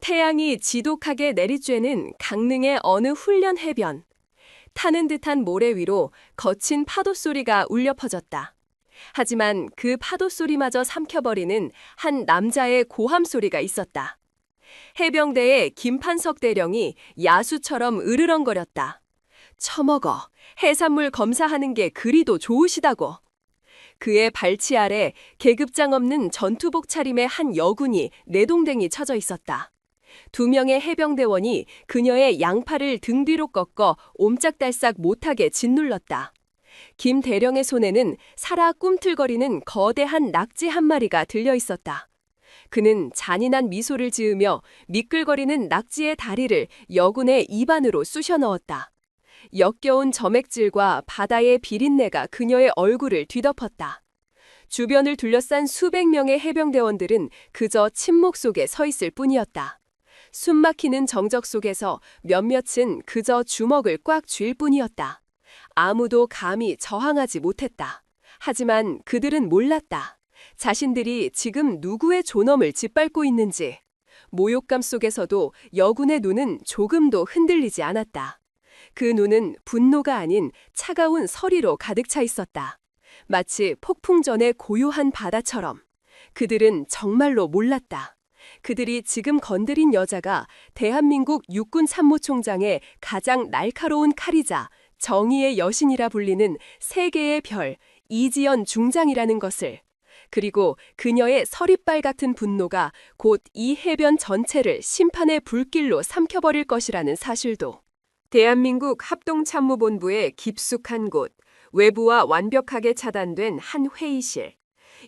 태양이 지독하게 내리쬐는 강릉의 어느 훈련 해변. 타는 듯한 모래 위로 거친 파도 소리가 울려 퍼졌다. 하지만 그 파도 소리마저 삼켜버리는 한 남자의 고함 소리가 있었다. 해병대의 김판석 대령이 야수처럼 으르렁거렸다. 처먹어. 해산물 검사하는 게 그리도 좋으시다고. 그의 발치 아래 계급장 없는 전투복 차림의 한 여군이 내동댕이 쳐져 있었다. 2명의 해병대원이 그녀의 양팔을 등 뒤로 꺾어 옴짝달싹 못하게 짓눌렀다. 김 대령의 손에는 살아 꿈틀거리는 거대한 낙지 한 마리가 들려 있었다. 그는 잔인한 미소를 지으며 미끌거리는 낙지의 다리를 여군의 입안으로 쑤셔 넣었다. 역겨운 점액질과 바다의 비린내가 그녀의 얼굴을 뒤덮었다. 주변을 둘러싼 수백 명의 해병대원들은 그저 침묵 속에 서 있을 뿐이었다. 숨막히는 정적 속에서 몇몇은 그저 주먹을 꽉 쥘 뿐이었다. 아무도 감히 저항하지 못했다. 하지만 그들은 몰랐다. 자신들이 지금 누구의 존엄을 짓밟고 있는지. 모욕감 속에서도 여군의 눈은 조금도 흔들리지 않았다. 그 눈은 분노가 아닌 차가운 서리로 가득 차 있었다. 마치 폭풍 전의 고요한 바다처럼. 그들은 정말로 몰랐다. 그들이 지금 건드린 여자가 대한민국 육군참모총장의 가장 날카로운 칼이자 정의의 여신이라 불리는 세계의 별 이지연 중장이라는 것을. 그리고 그녀의 서리빨 같은 분노가 곧 이 해변 전체를 심판의 불길로 삼켜버릴 것이라는 사실도. 대한민국 합동참모본부의 깊숙한 곳, 외부와 완벽하게 차단된 한 회의실.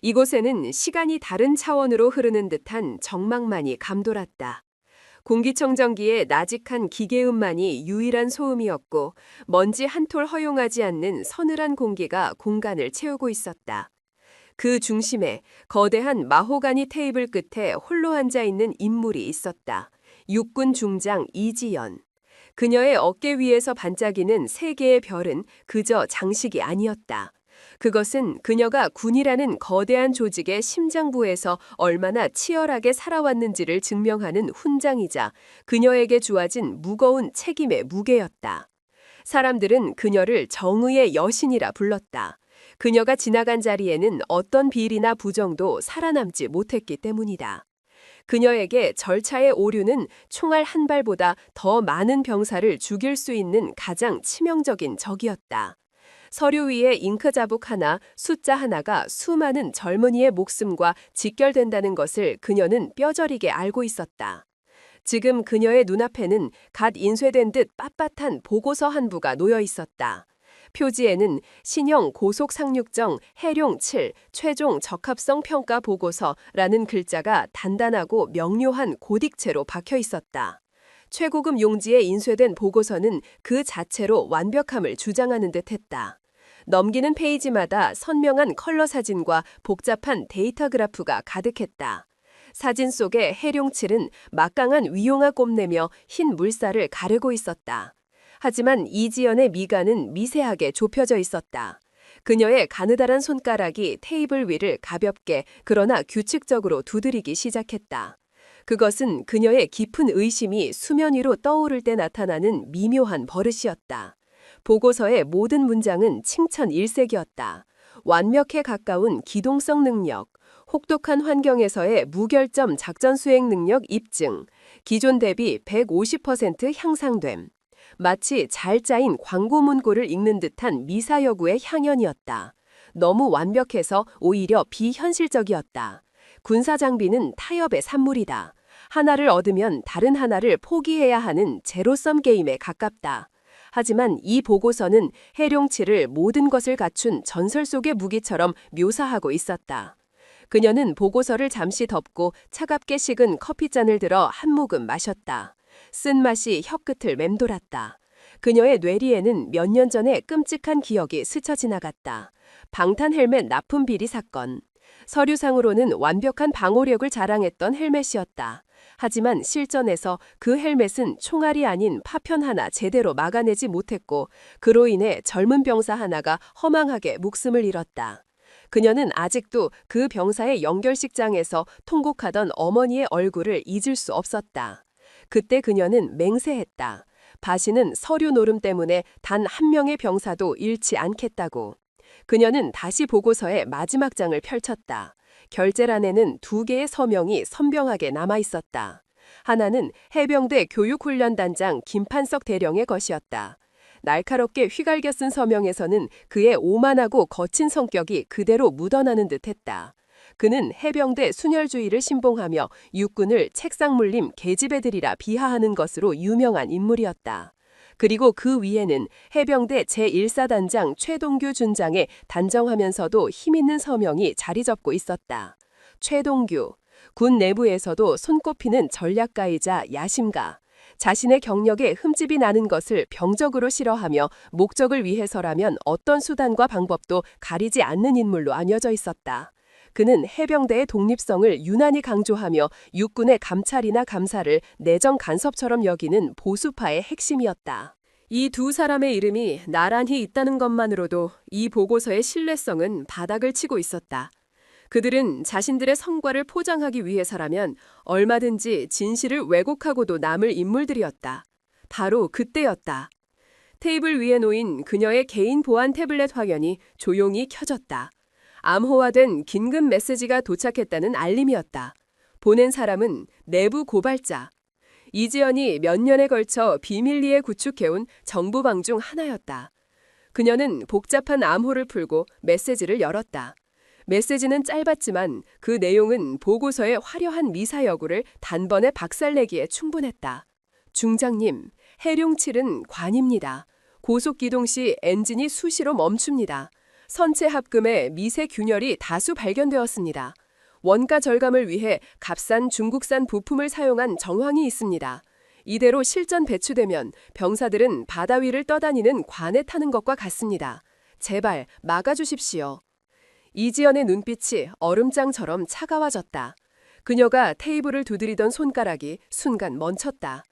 이곳에는 시간이 다른 차원으로 흐르는 듯한 정막만이 감돌았다. 공기청정기의 나직한 기계음만이 유일한 소음이었고 먼지 한 톨 허용하지 않는 서늘한 공기가 공간을 채우고 있었다. 그 중심에 거대한 마호가니 테이블 끝에 홀로 앉아 있는 인물이 있었다. 육군 중장 이지연. 그녀의 어깨 위에서 반짝이는 3개의 별은 그저 장식이 아니었다. 그것은 그녀가 군이라는 거대한 조직의 심장부에서 얼마나 치열하게 살아왔는지를 증명하는 훈장이자 그녀에게 주어진 무거운 책임의 무게였다. 사람들은 그녀를 정의의 여신이라 불렀다. 그녀가 지나간 자리에는 어떤 비리나 부정도 살아남지 못했기 때문이다. 그녀에게 절차의 오류는 총알 한 발보다 더 많은 병사를 죽일 수 있는 가장 치명적인 적이었다. 서류 위에 잉크 자국 하나, 숫자 하나가 수많은 젊은이의 목숨과 직결된다는 것을 그녀는 뼈저리게 알고 있었다. 지금 그녀의 눈앞에는 갓 인쇄된 듯 빳빳한 보고서 한 부가 놓여 있었다. 표지에는 신형 고속상륙정 해룡 7 최종 적합성 평가 보고서라는 글자가 단단하고 명료한 고딕체로 박혀 있었다. 최고급 용지에 인쇄된 보고서는 그 자체로 완벽함을 주장하는 듯했다. 넘기는 페이지마다 선명한 컬러 사진과 복잡한 데이터 그래프가 가득했다. 사진 속의 해룡칠은 막강한 위용아 뽐내며 흰 물살을 가르고 있었다. 하지만 이지연의 미간은 미세하게 좁혀져 있었다. 그녀의 가느다란 손가락이 테이블 위를 가볍게 그러나 규칙적으로 두드리기 시작했다. 그것은 그녀의 깊은 의심이 수면 위로 떠오를 때 나타나는 미묘한 버릇이었다. 보고서의 모든 문장은 칭찬 일색이었다. 완벽에 가까운 기동성 능력, 혹독한 환경에서의 무결점 작전 수행 능력 입증, 기존 대비 150% 향상됨. 마치 잘 짜인 광고 문구를 읽는 듯한 미사여구의 향연이었다. 너무 완벽해서 오히려 비현실적이었다. 군사 장비는 타협의 산물이다. 하나를 얻으면 다른 하나를 포기해야 하는 제로섬 게임에 가깝다. 하지만 이 보고서는 해룡7을 모든 것을 갖춘 전설 속의 무기처럼 묘사하고 있었다. 그녀는 보고서를 잠시 덮고 차갑게 식은 커피잔을 들어 한 모금 마셨다. 쓴맛이 혀끝을 맴돌았다. 그녀의 뇌리에는 몇 년 전의 끔찍한 기억이 스쳐 지나갔다. 방탄 헬멧 납품 비리 사건. 서류상으로는 완벽한 방호력을 자랑했던 헬멧이었다. 하지만 실전에서 그 헬멧은 총알이 아닌 파편 하나 제대로 막아내지 못했고 그로 인해 젊은 병사 하나가 허망하게 목숨을 잃었다. 그녀는 아직도 그 병사의 연결식장에서 통곡하던 어머니의 얼굴을 잊을 수 없었다. 그때 그녀는 맹세했다. 바시는 서류 노름 때문에 단 한 명의 병사도 잃지 않겠다고. 그녀는 다시 보고서의 마지막 장을 펼쳤다. 결제란에는 2개의 서명이 선명하게 남아 있었다. 하나는 해병대 교육훈련단장 김판석 대령의 것이었다. 날카롭게 휘갈겨 쓴 서명에서는 그의 오만하고 거친 성격이 그대로 묻어나는 듯했다. 그는 해병대 순혈주의를 신봉하며 육군을 책상물림 계집애들이라 비하하는 것으로 유명한 인물이었다. 그리고 그 위에는 해병대 제1사단장 최동규 준장의 단정하면서도 힘있는 서명이 자리 잡고 있었다. 최동규, 군 내부에서도 손꼽히는 전략가이자 야심가, 자신의 경력에 흠집이 나는 것을 병적으로 싫어하며 목적을 위해서라면 어떤 수단과 방법도 가리지 않는 인물로 알려져 있었다. 그는 해병대의 독립성을 유난히 강조하며 육군의 감찰이나 감사를 내정 간섭처럼 여기는 보수파의 핵심이었다. 이 2사람의 이름이 나란히 있다는 것만으로도 이 보고서의 신뢰성은 바닥을 치고 있었다. 그들은 자신들의 성과를 포장하기 위해서라면 얼마든지 진실을 왜곡하고도 남을 인물들이었다. 바로 그때였다. 테이블 위에 놓인 그녀의 개인 보안 태블릿 화면이 조용히 켜졌다. 암호화된 긴급 메시지가 도착했다는 알림이었다. 보낸 사람은 내부 고발자. 이지연이 몇 년에 걸쳐 비밀리에 구축해온 정보방 중 하나였다. 그녀는 복잡한 암호를 풀고 메시지를 열었다. 메시지는 짧았지만 그 내용은 보고서의 화려한 미사여구를 단번에 박살내기에 충분했다. 중장님, 해룡7은 관입니다. 고속기동 시 엔진이 수시로 멈춥니다. 선체 합금에 미세 균열이 다수 발견되었습니다. 원가 절감을 위해 값싼 중국산 부품을 사용한 정황이 있습니다. 이대로 실전 배치되면 병사들은 바다 위를 떠다니는 관에 타는 것과 같습니다. 제발 막아주십시오. 이지연의 눈빛이 얼음장처럼 차가워졌다. 그녀가 테이블을 두드리던 손가락이 순간 멈췄다.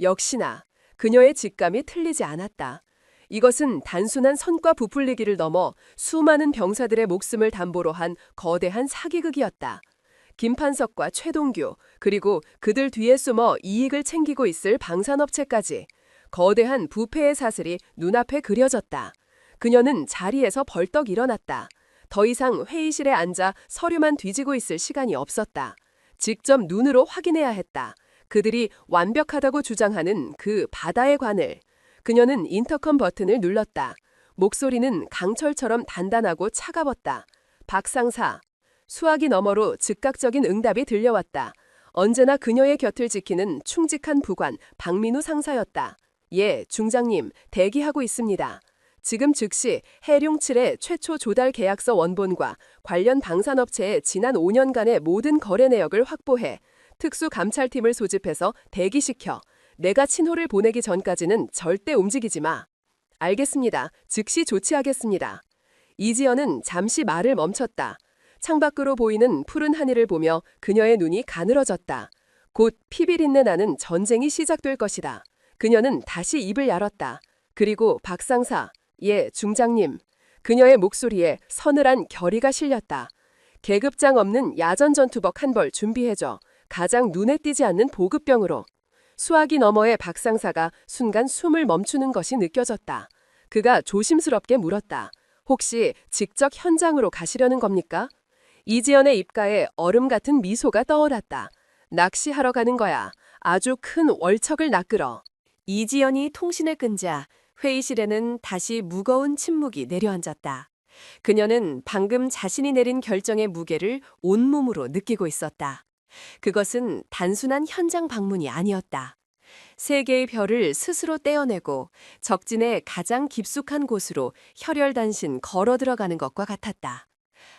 역시나 그녀의 직감이 틀리지 않았다. 이것은 단순한 선과 부풀리기를 넘어 수많은 병사들의 목숨을 담보로 한 거대한 사기극이었다. 김판석과 최동규, 그리고 그들 뒤에 숨어 이익을 챙기고 있을 방산업체까지 거대한 부패의 사슬이 눈앞에 그려졌다. 그녀는 자리에서 벌떡 일어났다. 더 이상 회의실에 앉아 서류만 뒤지고 있을 시간이 없었다. 직접 눈으로 확인해야 했다. 그들이 완벽하다고 주장하는 그 바다의 관을. 그녀는 인터컴 버튼을 눌렀다. 목소리는 강철처럼 단단하고 차가웠다. 박상사. 수화기 너머로 즉각적인 응답이 들려왔다. 언제나 그녀의 곁을 지키는 충직한 부관 박민우 상사였다. 예, 중장님, 대기하고 있습니다. 지금 즉시 해룡7의 최초 조달 계약서 원본과 관련 방산업체의 지난 5년간의 모든 거래 내역을 확보해 특수감찰팀을 소집해서 대기시켜. 내가 친호를 보내기 전까지는 절대 움직이지 마. 알겠습니다. 즉시 조치하겠습니다. 이지연은 잠시 말을 멈췄다. 창밖으로 보이는 푸른 하늘을 보며 그녀의 눈이 가늘어졌다. 곧 피비린내 나는 전쟁이 시작될 것이다. 그녀는 다시 입을 열었다. 그리고 박상사, 예, 중장님. 그녀의 목소리에 서늘한 결의가 실렸다. 계급장 없는 야전 전투복 한 벌 준비해줘. 가장 눈에 띄지 않는 보급병으로. 수화기 너머의 박상사가 순간 숨을 멈추는 것이 느껴졌다. 그가 조심스럽게 물었다. 혹시 직접 현장으로 가시려는 겁니까? 이지연의 입가에 얼음 같은 미소가 떠올랐다. 낚시하러 가는 거야. 아주 큰 월척을 낚으러. 이지연이 통신을 끈자 회의실에는 다시 무거운 침묵이 내려앉았다. 그녀는 방금 자신이 내린 결정의 무게를 온몸으로 느끼고 있었다. 그것은 단순한 현장 방문이 아니었다. 세 개의 별을 스스로 떼어내고 적진의 가장 깊숙한 곳으로 혈혈단신 걸어 들어가는 것과 같았다.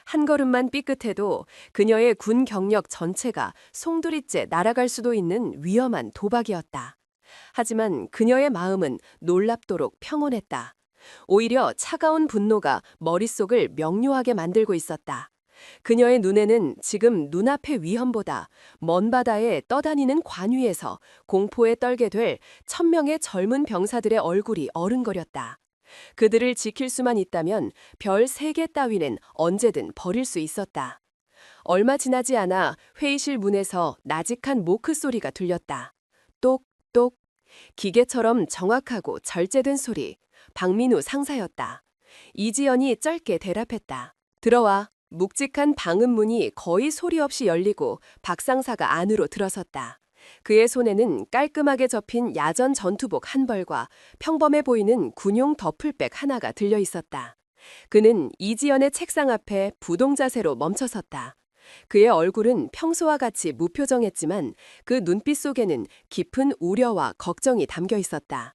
한 걸음만 삐끗해도 그녀의 군 경력 전체가 송두리째 날아갈 수도 있는 위험한 도박이었다. 하지만 그녀의 마음은 놀랍도록 평온했다. 오히려 차가운 분노가 머릿속을 명료하게 만들고 있었다. 그녀의 눈에는 지금 눈앞의 위험보다 먼 바다에 떠다니는 관 위에서 공포에 떨게 될 1000명의 젊은 병사들의 얼굴이 어른거렸다. 그들을 지킬 수만 있다면 별 3개 따위는 언제든 버릴 수 있었다. 얼마 지나지 않아 회의실 문에서 나직한 모크 소리가 들렸다. 똑똑. 기계처럼 정확하고 절제된 소리. 박민우 상사였다. 이지연이 짧게 대답했다. 들어와. 묵직한 방음문이 거의 소리 없이 열리고 박 상사가 안으로 들어섰다. 그의 손에는 깔끔하게 접힌 야전 전투복 한 벌과 평범해 보이는 군용 더플백 하나가 들려 있었다. 그는 이지연의 책상 앞에 부동 자세로 멈춰섰다. 그의 얼굴은 평소와 같이 무표정했지만 그 눈빛 속에는 깊은 우려와 걱정이 담겨 있었다.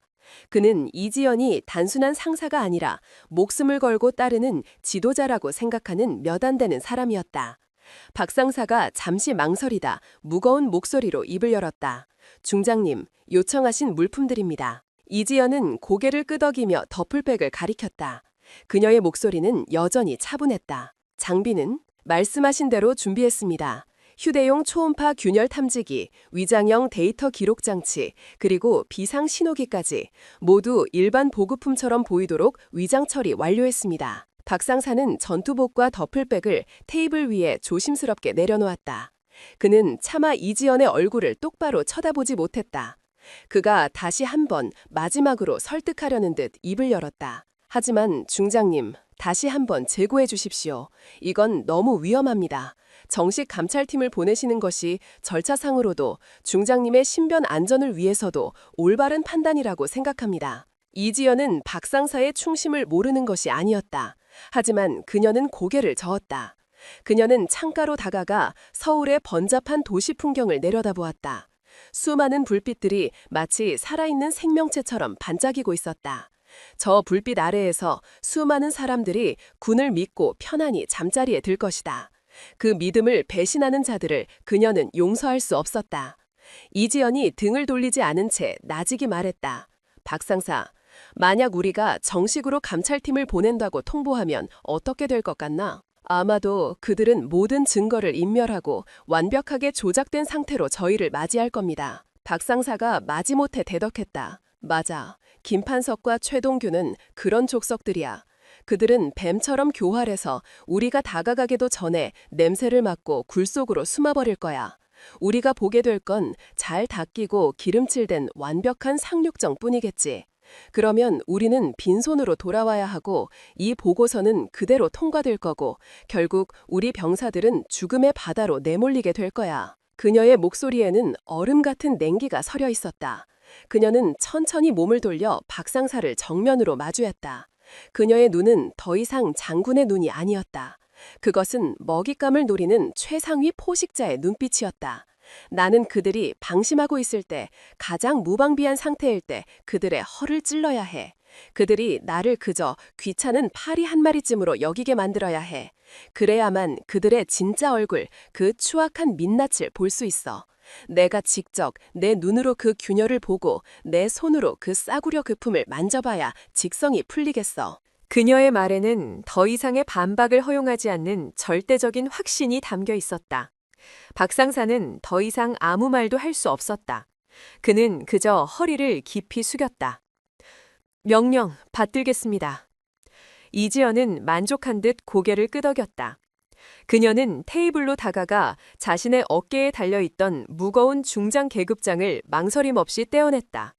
그는 이지연이 단순한 상사가 아니라 목숨을 걸고 따르는 지도자라고 생각하는 몇 안 되는 사람이었다. 박 상사가 잠시 망설이다 무거운 목소리로 입을 열었다. 중장님, 요청하신 물품들입니다. 이지연은 고개를 끄덕이며 더플백을 가리켰다. 그녀의 목소리는 여전히 차분했다. 장비는? 말씀하신 대로 준비했습니다. 휴대용 초음파 균열 탐지기, 위장형 데이터 기록 장치, 그리고 비상 신호기까지 모두 일반 보급품처럼 보이도록 위장 처리 완료했습니다. 박 상사는 전투복과 더플백을 테이블 위에 조심스럽게 내려놓았다. 그는 차마 이지연의 얼굴을 똑바로 쳐다보지 못했다. 그가 다시 한번 마지막으로 설득하려는 듯 입을 열었다. 하지만 중장님, 다시 한번 재고해 주십시오. 이건 너무 위험합니다. 정식 감찰팀을 보내시는 것이 절차상으로도 중장님의 신변 안전을 위해서도 올바른 판단이라고 생각합니다. 이지연은 박 상사의 충심을 모르는 것이 아니었다. 하지만 그녀는 고개를 저었다. 그녀는 창가로 다가가 서울의 번잡한 도시 풍경을 내려다보았다. 수많은 불빛들이 마치 살아있는 생명체처럼 반짝이고 있었다. 저 불빛 아래에서 수많은 사람들이 군을 믿고 편안히 잠자리에 들 것이다. 그 믿음을 배신하는 자들을 그녀는 용서할 수 없었다. 이지연이 등을 돌리지 않은 채 나직이 말했다. 박 상사, 만약 우리가 정식으로 감찰팀을 보낸다고 통보하면 어떻게 될 것 같나? 아마도 그들은 모든 증거를 인멸하고 완벽하게 조작된 상태로 저희를 맞이할 겁니다. 박 상사가 마지못해 대덕했다. 맞아. 김판석과 최동규는 그런 족속들이야. 그들은 뱀처럼 교활해서 우리가 다가가기도 전에 냄새를 맡고 굴 속으로 숨어버릴 거야. 우리가 보게 될 건 잘 닦이고 기름칠된 완벽한 상륙정 뿐이겠지. 그러면 우리는 빈손으로 돌아와야 하고 이 보고서는 그대로 통과될 거고 결국 우리 병사들은 죽음의 바다로 내몰리게 될 거야. 그녀의 목소리에는 얼음 같은 냉기가 서려 있었다. 그녀는 천천히 몸을 돌려 박 상사를 정면으로 마주했다. 그녀의 눈은 더 이상 장군의 눈이 아니었다. 그것은 먹잇감을 노리는 최상위 포식자의 눈빛이었다. 나는 그들이 방심하고 있을 때, 가장 무방비한 상태일 때 그들의 허를 찔러야 해. 그들이 나를 그저 귀찮은 파리 한 마리쯤으로 여기게 만들어야 해. 그래야만 그들의 진짜 얼굴, 그 추악한 민낯을 볼 수 있어. 내가 직접 내 눈으로 그 균열을 보고 내 손으로 그 싸구려 금품을 만져봐야 직성이 풀리겠어. 그녀의 말에는 더 이상의 반박을 허용하지 않는 절대적인 확신이 담겨 있었다. 박 상사는 더 이상 아무 말도 할 수 없었다. 그는 그저 허리를 깊이 숙였다. 명령 받들겠습니다. 이지연은 만족한 듯 고개를 끄덕였다. 그녀는 테이블로 다가가 자신의 어깨에 달려있던 무거운 중장 계급장을 망설임 없이 떼어냈다.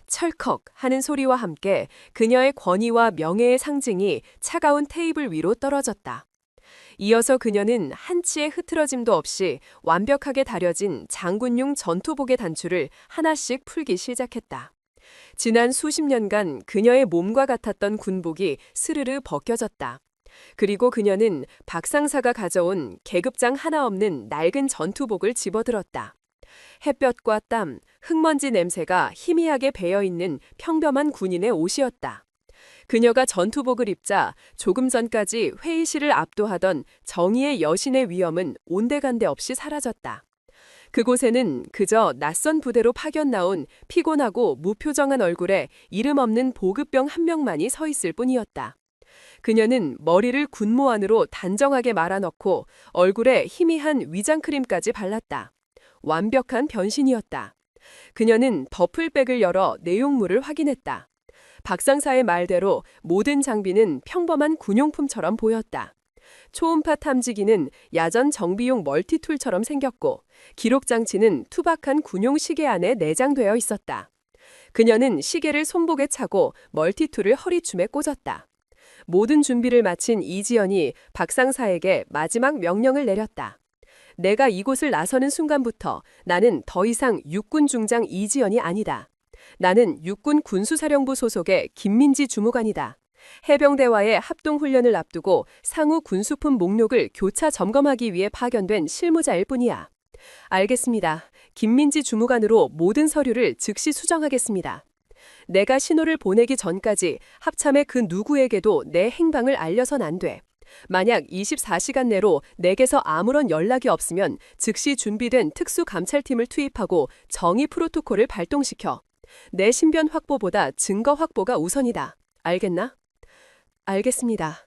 철컥 하는 소리와 함께 그녀의 권위와 명예의 상징이 차가운 테이블 위로 떨어졌다. 이어서 그녀는 한치의 흐트러짐도 없이 완벽하게 다려진 장군용 전투복의 단추를 하나씩 풀기 시작했다. 지난 수십 년간 그녀의 몸과 같았던 군복이 스르르 벗겨졌다. 그리고 그녀는 박 상사가 가져온 계급장 하나 없는 낡은 전투복을 집어들었다. 햇볕과 땀, 흙먼지 냄새가 희미하게 배어있는 평범한 군인의 옷이었다. 그녀가 전투복을 입자 조금 전까지 회의실을 압도하던 정의의 여신의 위엄은 온데간데 없이 사라졌다. 그곳에는 그저 낯선 부대로 파견 나온 피곤하고 무표정한 얼굴에 이름 없는 보급병 한 명만이 서 있을 뿐이었다. 그녀는 머리를 군모 안으로 단정하게 말아넣고 얼굴에 희미한 위장크림까지 발랐다. 완벽한 변신이었다. 그녀는 더플백을 열어 내용물을 확인했다. 박 상사의 말대로 모든 장비는 평범한 군용품처럼 보였다. 초음파 탐지기는 야전 정비용 멀티툴처럼 생겼고 기록 장치는 투박한 군용 시계 안에 내장되어 있었다. 그녀는 시계를 손목에 차고 멀티툴을 허리춤에 꽂았다. 모든 준비를 마친 이지연이 박상사에게 마지막 명령을 내렸다. 내가 이곳을 나서는 순간부터 나는 더 이상 육군 중장 이지연이 아니다. 나는 육군 군수사령부 소속의 김민지 주무관이다. 해병대와의 합동훈련을 앞두고 상우 군수품 목록을 교차 점검하기 위해 파견된 실무자일 뿐이야. 알겠습니다. 김민지 주무관으로 모든 서류를 즉시 수정하겠습니다. 내가 신호를 보내기 전까지 합참의 그 누구에게도 내 행방을 알려선 안 돼. 만약 24시간 내로 내게서 아무런 연락이 없으면 즉시 준비된 특수감찰팀을 투입하고 정의 프로토콜을 발동시켜. 내 신변 확보보다 증거 확보가 우선이다. 알겠나? 알겠습니다.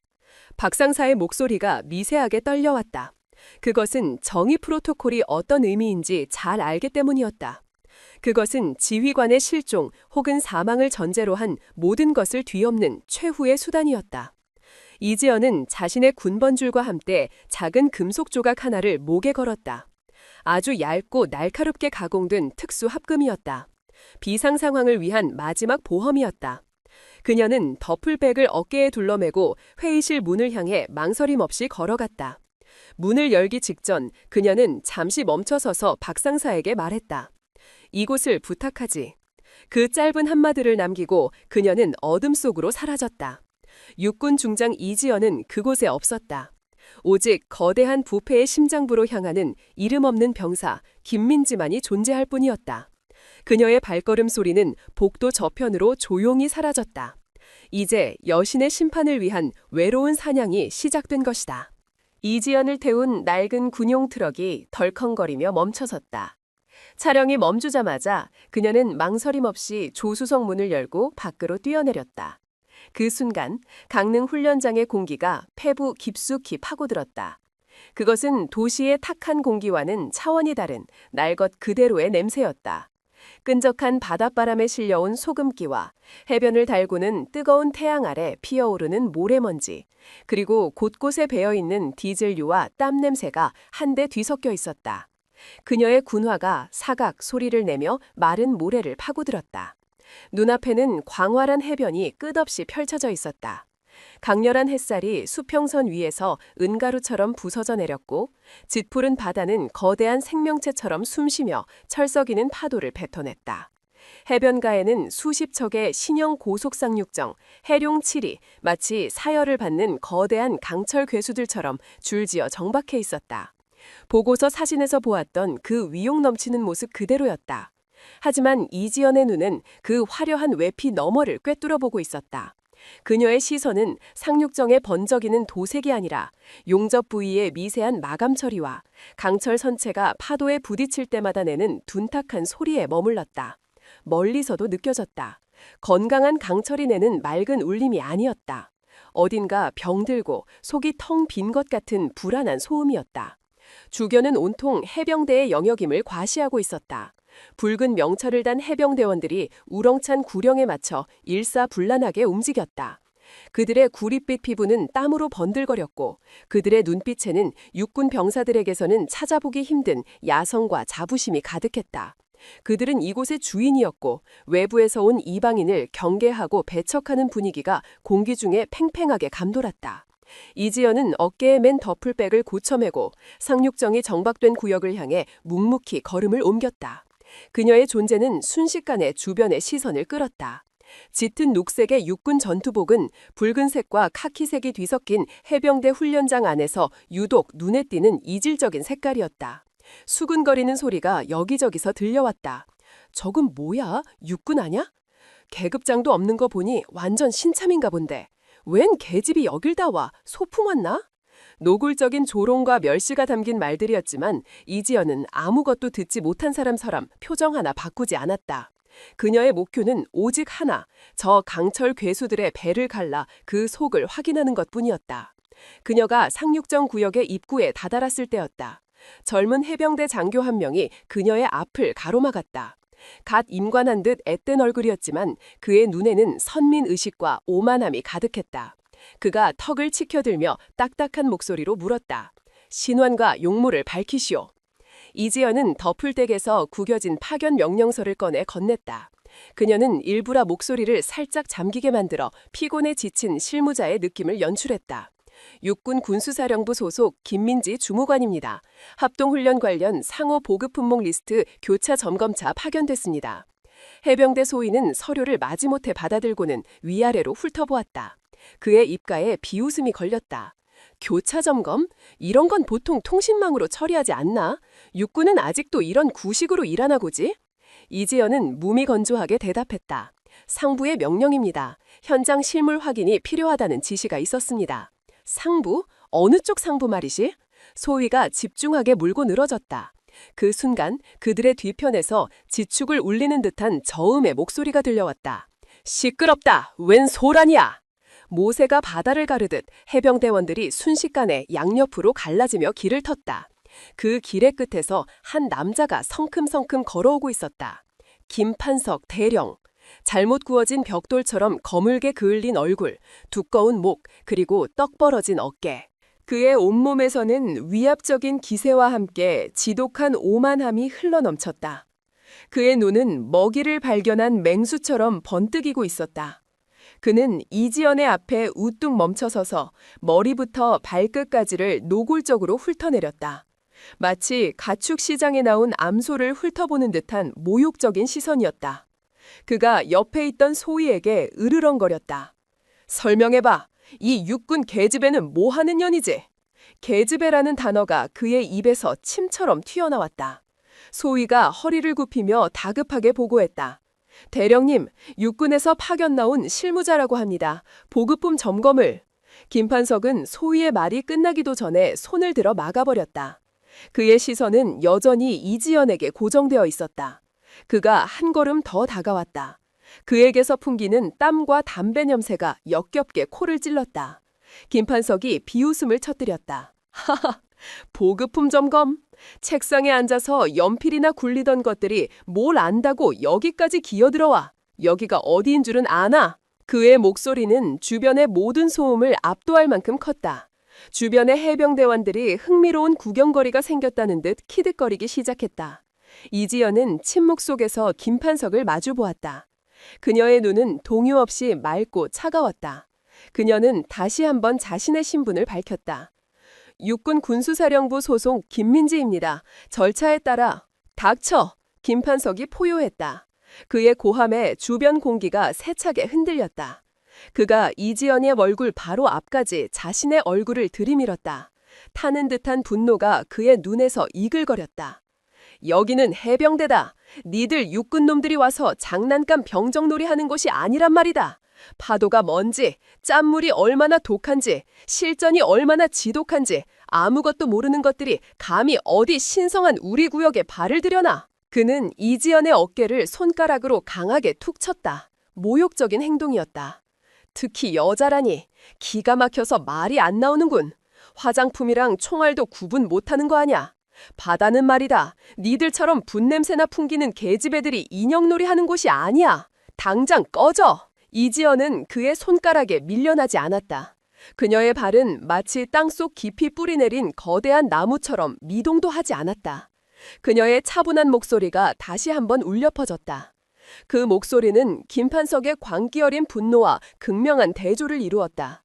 박상사의 목소리가 미세하게 떨려왔다. 그것은 정의 프로토콜이 어떤 의미인지 잘 알기 때문이었다. 그것은 지휘관의 실종 혹은 사망을 전제로 한 모든 것을 뒤엎는 최후의 수단이었다. 이지연은 자신의 군번줄과 함께 작은 금속 조각 하나를 목에 걸었다. 아주 얇고 날카롭게 가공된 특수 합금이었다. 비상 상황을 위한 마지막 보험이었다. 그녀는 더플백을 어깨에 둘러매고 회의실 문을 향해 망설임 없이 걸어갔다. 문을 열기 직전 그녀는 잠시 멈춰서서 박상사에게 말했다. 이곳을 부탁하지. 그 짧은 한마디를 남기고 그녀는 어둠 속으로 사라졌다. 육군 중장 이지연은 그곳에 없었다. 오직 거대한 부패의 심장부로 향하는 이름 없는 병사 김민지만이 존재할 뿐이었다. 그녀의 발걸음 소리는 복도 저편으로 조용히 사라졌다. 이제 여신의 심판을 위한 외로운 사냥이 시작된 것이다. 이지연을 태운 낡은 군용 트럭이 덜컹거리며 멈춰섰다. 차량이 멈추자마자 그녀는 망설임 없이 조수석 문을 열고 밖으로 뛰어내렸다. 그 순간 강릉 훈련장의 공기가 폐부 깊숙이 파고들었다. 그것은 도시의 탁한 공기와는 차원이 다른 날 것 그대로의 냄새였다. 끈적한 바닷바람에 실려온 소금기와 해변을 달구는 뜨거운 태양 아래 피어오르는 모래먼지, 그리고 곳곳에 배어있는 디젤유와 땀 냄새가 한데 뒤섞여 있었다. 그녀의 군화가 사각 소리를 내며 마른 모래를 파고들었다. 눈앞에는 광활한 해변이 끝없이 펼쳐져 있었다. 강렬한 햇살이 수평선 위에서 은가루처럼 부서져 내렸고 짙푸른 바다는 거대한 생명체처럼 숨쉬며 철썩이는 파도를 뱉어냈다. 해변가에는 수십 척의 신형 고속상륙정, 해룡 7이 마치 사열을 받는 거대한 강철 괴수들처럼 줄지어 정박해 있었다. 보고서 사진에서 보았던 그 위용 넘치는 모습 그대로였다. 하지만 이지연의 눈은 그 화려한 외피 너머를 꿰뚫어 보고 있었다. 그녀의 시선은 상륙정의 번쩍이는 도색이 아니라 용접 부위의 미세한 마감 처리와 강철 선체가 파도에 부딪힐 때마다 내는 둔탁한 소리에 머물렀다. 멀리서도 느껴졌다. 건강한 강철이 내는 맑은 울림이 아니었다. 어딘가 병들고 속이 텅 빈 것 같은 불안한 소음이었다. 주변은 온통 해병대의 영역임을 과시하고 있었다. 붉은 명찰을 단 해병대원들이 우렁찬 구령에 맞춰 일사불란하게 움직였다. 그들의 구릿빛 피부는 땀으로 번들거렸고 그들의 눈빛에는 육군 병사들에게서는 찾아보기 힘든 야성과 자부심이 가득했다. 그들은 이곳의 주인이었고 외부에서 온 이방인을 경계하고 배척하는 분위기가 공기 중에 팽팽하게 감돌았다. 이지연은 어깨에 맨 더플백을 고쳐매고 상륙정이 정박된 구역을 향해 묵묵히 걸음을 옮겼다. 그녀의 존재는 순식간에 주변의 시선을 끌었다. 짙은 녹색의 육군 전투복은 붉은색과 카키색이 뒤섞인 해병대 훈련장 안에서 유독 눈에 띄는 이질적인 색깔이었다. 수근거리는 소리가 여기저기서 들려왔다. 저건 뭐야? 육군 아냐? 계급장도 없는 거 보니 완전 신참인가 본데. 웬 계집이 여길 다 와? 소풍 왔나? 노골적인 조롱과 멸시가 담긴 말들이었지만 이지연은 아무것도 듣지 못한 사람처럼 표정 하나 바꾸지 않았다. 그녀의 목표는 오직 하나, 저 강철 괴수들의 배를 갈라 그 속을 확인하는 것뿐이었다. 그녀가 상륙정 구역의 입구에 다다랐을 때였다. 젊은 해병대 장교 한 명이 그녀의 앞을 가로막았다. 갓 임관한 듯 앳된 얼굴이었지만 그의 눈에는 선민의식과 오만함이 가득했다. 그가 턱을 치켜들며 딱딱한 목소리로 물었다. 신원과 용모를 밝히시오. 이지연은 덮을댁에서 구겨진 파견 명령서를 꺼내 건넸다. 그녀는 일부러 목소리를 살짝 잠기게 만들어 피곤에 지친 실무자의 느낌을 연출했다. 육군 군수사령부 소속 김민지 주무관입니다. 합동훈련 관련 상호 보급 품목 리스트 교차 점검차 파견됐습니다. 해병대 소위는 서류를 마지못해 받아들고는 위아래로 훑어보았다. 그의 입가에 비웃음이 걸렸다. 교차 점검? 이런 건 보통 통신망으로 처리하지 않나? 육군은 아직도 이런 구식으로 일하나 보지? 이지연은 무미건조하게 대답했다. 상부의 명령입니다. 현장 실물 확인이 필요하다는 지시가 있었습니다. 상부? 어느 쪽 상부 말이지? 소위가 집중하게 물고 늘어졌다. 그 순간 그들의 뒤편에서 지축을 울리는 듯한 저음의 목소리가 들려왔다. 시끄럽다! 웬 소란이야! 모세가 바다를 가르듯 해병대원들이 순식간에 양옆으로 갈라지며 길을 텄다. 그 길의 끝에서 한 남자가 성큼성큼 걸어오고 있었다. 김판석 대령. 잘못 구워진 벽돌처럼 거물게 그을린 얼굴, 두꺼운 목, 그리고 떡 벌어진 어깨. 그의 온몸에서는 위압적인 기세와 함께 지독한 오만함이 흘러넘쳤다. 그의 눈은 먹이를 발견한 맹수처럼 번뜩이고 있었다. 그는 이지연의 앞에 우뚝 멈춰서서 머리부터 발끝까지를 노골적으로 훑어내렸다. 마치 가축 시장에 나온 암소를 훑어보는 듯한 모욕적인 시선이었다. 그가 옆에 있던 소희에게 으르렁거렸다. 설명해봐. 이 육군 계집애는 뭐 하는 년이지? 계집애라는 단어가 그의 입에서 침처럼 튀어나왔다. 소희가 허리를 굽히며 다급하게 보고했다. 대령님, 육군에서 파견 나온 실무자라고 합니다. 보급품 점검을. 김판석은 소희의 말이 끝나기도 전에 손을 들어 막아버렸다. 그의 시선은 여전히 이지연에게 고정되어 있었다. 그가 한 걸음 더 다가왔다. 그에게서 풍기는 땀과 담배 냄새가 역겹게 코를 찔렀다. 김판석이 비웃음을 터뜨렸다. 하하, 보급품 점검? 책상에 앉아서 연필이나 굴리던 것들이 뭘 안다고 여기까지 기어들어와. 여기가 어디인 줄은 아나? 그의 목소리는 주변의 모든 소음을 압도할 만큼 컸다. 주변의 해병대원들이 흥미로운 구경거리가 생겼다는 듯 키득거리기 시작했다. 이지연은 침묵 속에서 김판석을 마주보았다. 그녀의 눈은 동요 없이 맑고 차가웠다. 그녀는 다시 한번 자신의 신분을 밝혔다. 육군 군수사령부 소속 김민지입니다. 절차에 따라. 닥쳐! 김판석이 포효했다. 그의 고함에 주변 공기가 세차게 흔들렸다. 그가 이지연의 얼굴 바로 앞까지 자신의 얼굴을 들이밀었다. 타는 듯한 분노가 그의 눈에서 이글거렸다. 여기는 해병대다. 니들 육군놈들이 와서 장난감 병정놀이 하는 곳이 아니란 말이다. 파도가 뭔지, 짠물이 얼마나 독한지, 실전이 얼마나 지독한지 아무것도 모르는 것들이 감히 어디 신성한 우리 구역에 발을 들여나. 그는 이지연의 어깨를 손가락으로 강하게 툭 쳤다. 모욕적인 행동이었다. 특히 여자라니 기가 막혀서 말이 안 나오는군. 화장품이랑 총알도 구분 못하는 거 아냐. 바다는 말이다. 니들처럼 분냄새나 풍기는 계집애들이 인형놀이 하는 곳이 아니야. 당장 꺼져. 이지연은 그의 손가락에 밀려나지 않았다. 그녀의 발은 마치 땅속 깊이 뿌리내린 거대한 나무처럼 미동도 하지 않았다. 그녀의 차분한 목소리가 다시 한번 울려 퍼졌다. 그 목소리는 김판석의 광기 어린 분노와 극명한 대조를 이루었다.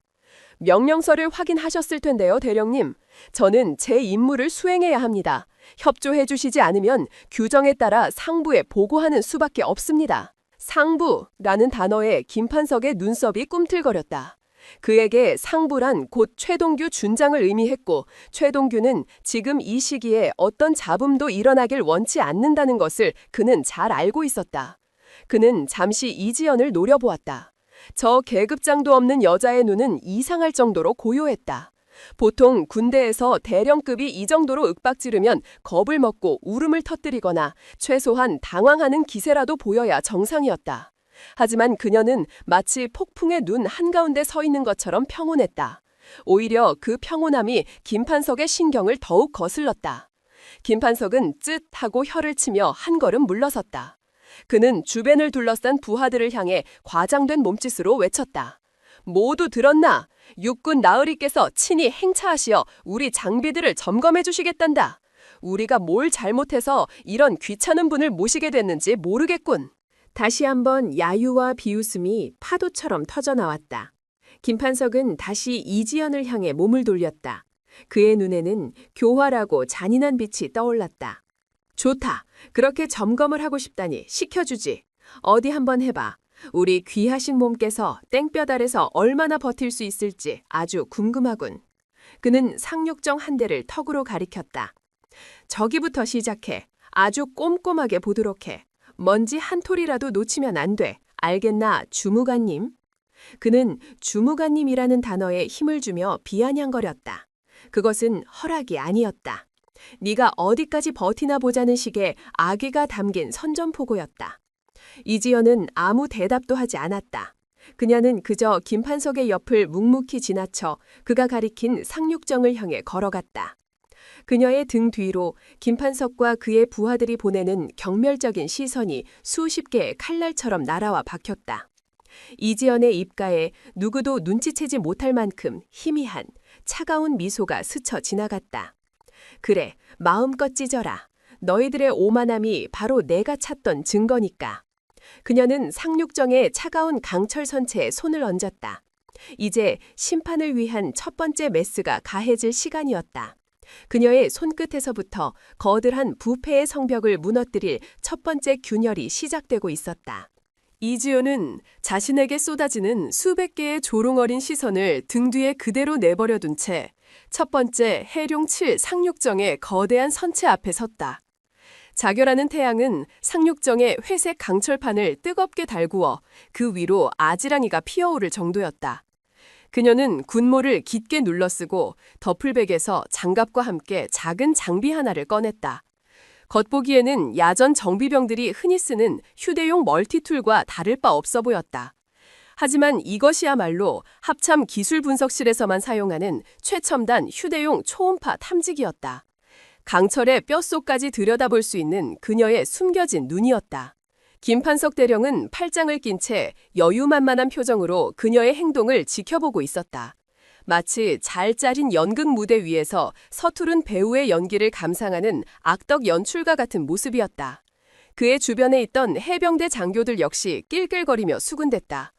명령서를 확인하셨을 텐데요, 대령님. 저는 제 임무를 수행해야 합니다. 협조해 주시지 않으면 규정에 따라 상부에 보고하는 수밖에 없습니다. 상부라는 단어에 김판석의 눈썹이 꿈틀거렸다. 그에게 상부란 곧 최동규 준장을 의미했고 최동규는 지금 이 시기에 어떤 잡음도 일어나길 원치 않는다는 것을 그는 잘 알고 있었다. 그는 잠시 이지연을 노려보았다. 저 계급장도 없는 여자의 눈은 이상할 정도로 고요했다. 보통 군대에서 대령급이 이 정도로 윽박지르면 겁을 먹고 울음을 터뜨리거나 최소한 당황하는 기세라도 보여야 정상이었다. 하지만 그녀는 마치 폭풍의 눈 한가운데 서 있는 것처럼 평온했다. 오히려 그 평온함이 김판석의 신경을 더욱 거슬렀다. 김판석은 쯧 하고 혀를 치며 한 걸음 물러섰다. 그는 주변을 둘러싼 부하들을 향해 과장된 몸짓으로 외쳤다. 모두 들었나? 육군 나으리께서 친히 행차하시어 우리 장비들을 점검해 주시겠단다. 우리가 뭘 잘못해서 이런 귀찮은 분을 모시게 됐는지 모르겠군. 다시 한번 야유와 비웃음이 파도처럼 터져나왔다. 김판석은 다시 이지연을 향해 몸을 돌렸다. 그의 눈에는 교활하고 잔인한 빛이 떠올랐다. 좋다. 그렇게 점검을 하고 싶다니 시켜주지. 어디 한번 해봐. 우리 귀하신 몸께서 땡볕 아래서 얼마나 버틸 수 있을지 아주 궁금하군. 그는 상륙정 한 대를 턱으로 가리켰다. 저기부터 시작해. 아주 꼼꼼하게 보도록 해. 먼지 한 톨이라도 놓치면 안 돼. 알겠나, 주무관님? 그는 주무관님이라는 단어에 힘을 주며 비아냥거렸다. 그것은 허락이 아니었다. 네가 어디까지 버티나 보자는 식의 악의가 담긴 선전포고였다. 이지연은 아무 대답도 하지 않았다. 그녀는 그저 김판석의 옆을 묵묵히 지나쳐 그가 가리킨 상륙정을 향해 걸어갔다. 그녀의 등 뒤로 김판석과 그의 부하들이 보내는 경멸적인 시선이 수십 개의 칼날처럼 날아와 박혔다. 이지연의 입가에 누구도 눈치채지 못할 만큼 희미한 차가운 미소가 스쳐 지나갔다. 그래, 마음껏 찢어라. 너희들의 오만함이 바로 내가 찾던 증거니까. 그녀는 상륙정의 차가운 강철 선체에 손을 얹었다. 이제 심판을 위한 첫 번째 메스가 가해질 시간이었다. 그녀의 손끝에서부터 거들한 부패의 성벽을 무너뜨릴 첫 번째 균열이 시작되고 있었다. 이지연은 자신에게 쏟아지는 수백 개의 조롱어린 시선을 등 뒤에 그대로 내버려둔 채 첫 번째 해룡 7 상륙정의 거대한 선체 앞에 섰다. 자결하는 태양은 상륙정의 회색 강철판을 뜨겁게 달구어 그 위로 아지랑이가 피어오를 정도였다. 그녀는 군모를 깊게 눌러쓰고 더플백에서 장갑과 함께 작은 장비 하나를 꺼냈다. 겉보기에는 야전 정비병들이 흔히 쓰는 휴대용 멀티툴과 다를 바 없어 보였다. 하지만 이것이야말로 합참 기술분석실에서만 사용하는 최첨단 휴대용 초음파 탐지기였다. 강철의 뼛속까지 들여다볼 수 있는 그녀의 숨겨진 눈이었다. 김판석 대령은 팔짱을 낀 채 여유만만한 표정으로 그녀의 행동을 지켜보고 있었다. 마치 잘 짜린 연극 무대 위에서 서투른 배우의 연기를 감상하는 악덕 연출가 같은 모습이었다. 그의 주변에 있던 해병대 장교들 역시 낄낄거리며 수군댔다.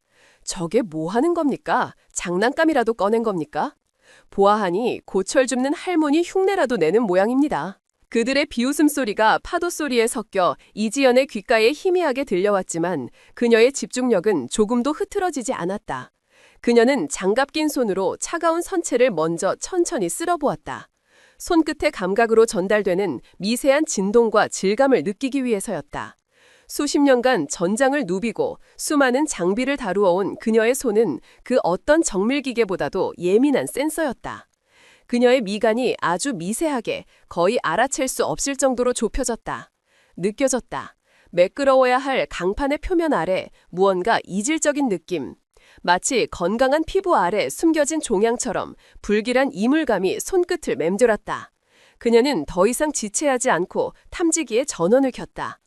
저게 뭐 하는 겁니까? 장난감이라도 꺼낸 겁니까? 보아하니 고철 줍는 할머니 흉내라도 내는 모양입니다. 그들의 비웃음 소리가 파도 소리에 섞여 이지연의 귓가에 희미하게 들려왔지만 그녀의 집중력은 조금도 흐트러지지 않았다. 그녀는 장갑 낀 손으로 차가운 선체를 먼저 천천히 쓸어보았다. 손끝의 감각으로 전달되는 미세한 진동과 질감을 느끼기 위해서였다. 수십 년간 전장을 누비고 수많은 장비를 다루어온 그녀의 손은 그 어떤 정밀기계보다도 예민한 센서였다. 그녀의 미간이 아주 미세하게 거의 알아챌 수 없을 정도로 좁혀졌다. 느껴졌다. 매끄러워야 할 강판의 표면 아래 무언가 이질적인 느낌. 마치 건강한 피부 아래 숨겨진 종양처럼 불길한 이물감이 손끝을 맴돌았다. 그녀는 더 이상 지체하지 않고 탐지기에 전원을 켰다.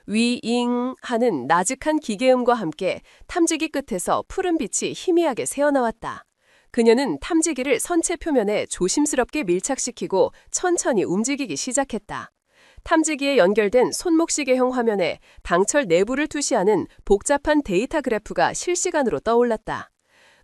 위잉 하는 나직한 기계음과 함께 탐지기 끝에서 푸른 빛이 희미하게 새어나왔다. 그녀는 탐지기를 선체 표면에 조심스럽게 밀착시키고 천천히 움직이기 시작했다. 탐지기에 연결된 손목시계형 화면에 당철 내부를 투시하는 복잡한 데이터 그래프가 실시간으로 떠올랐다.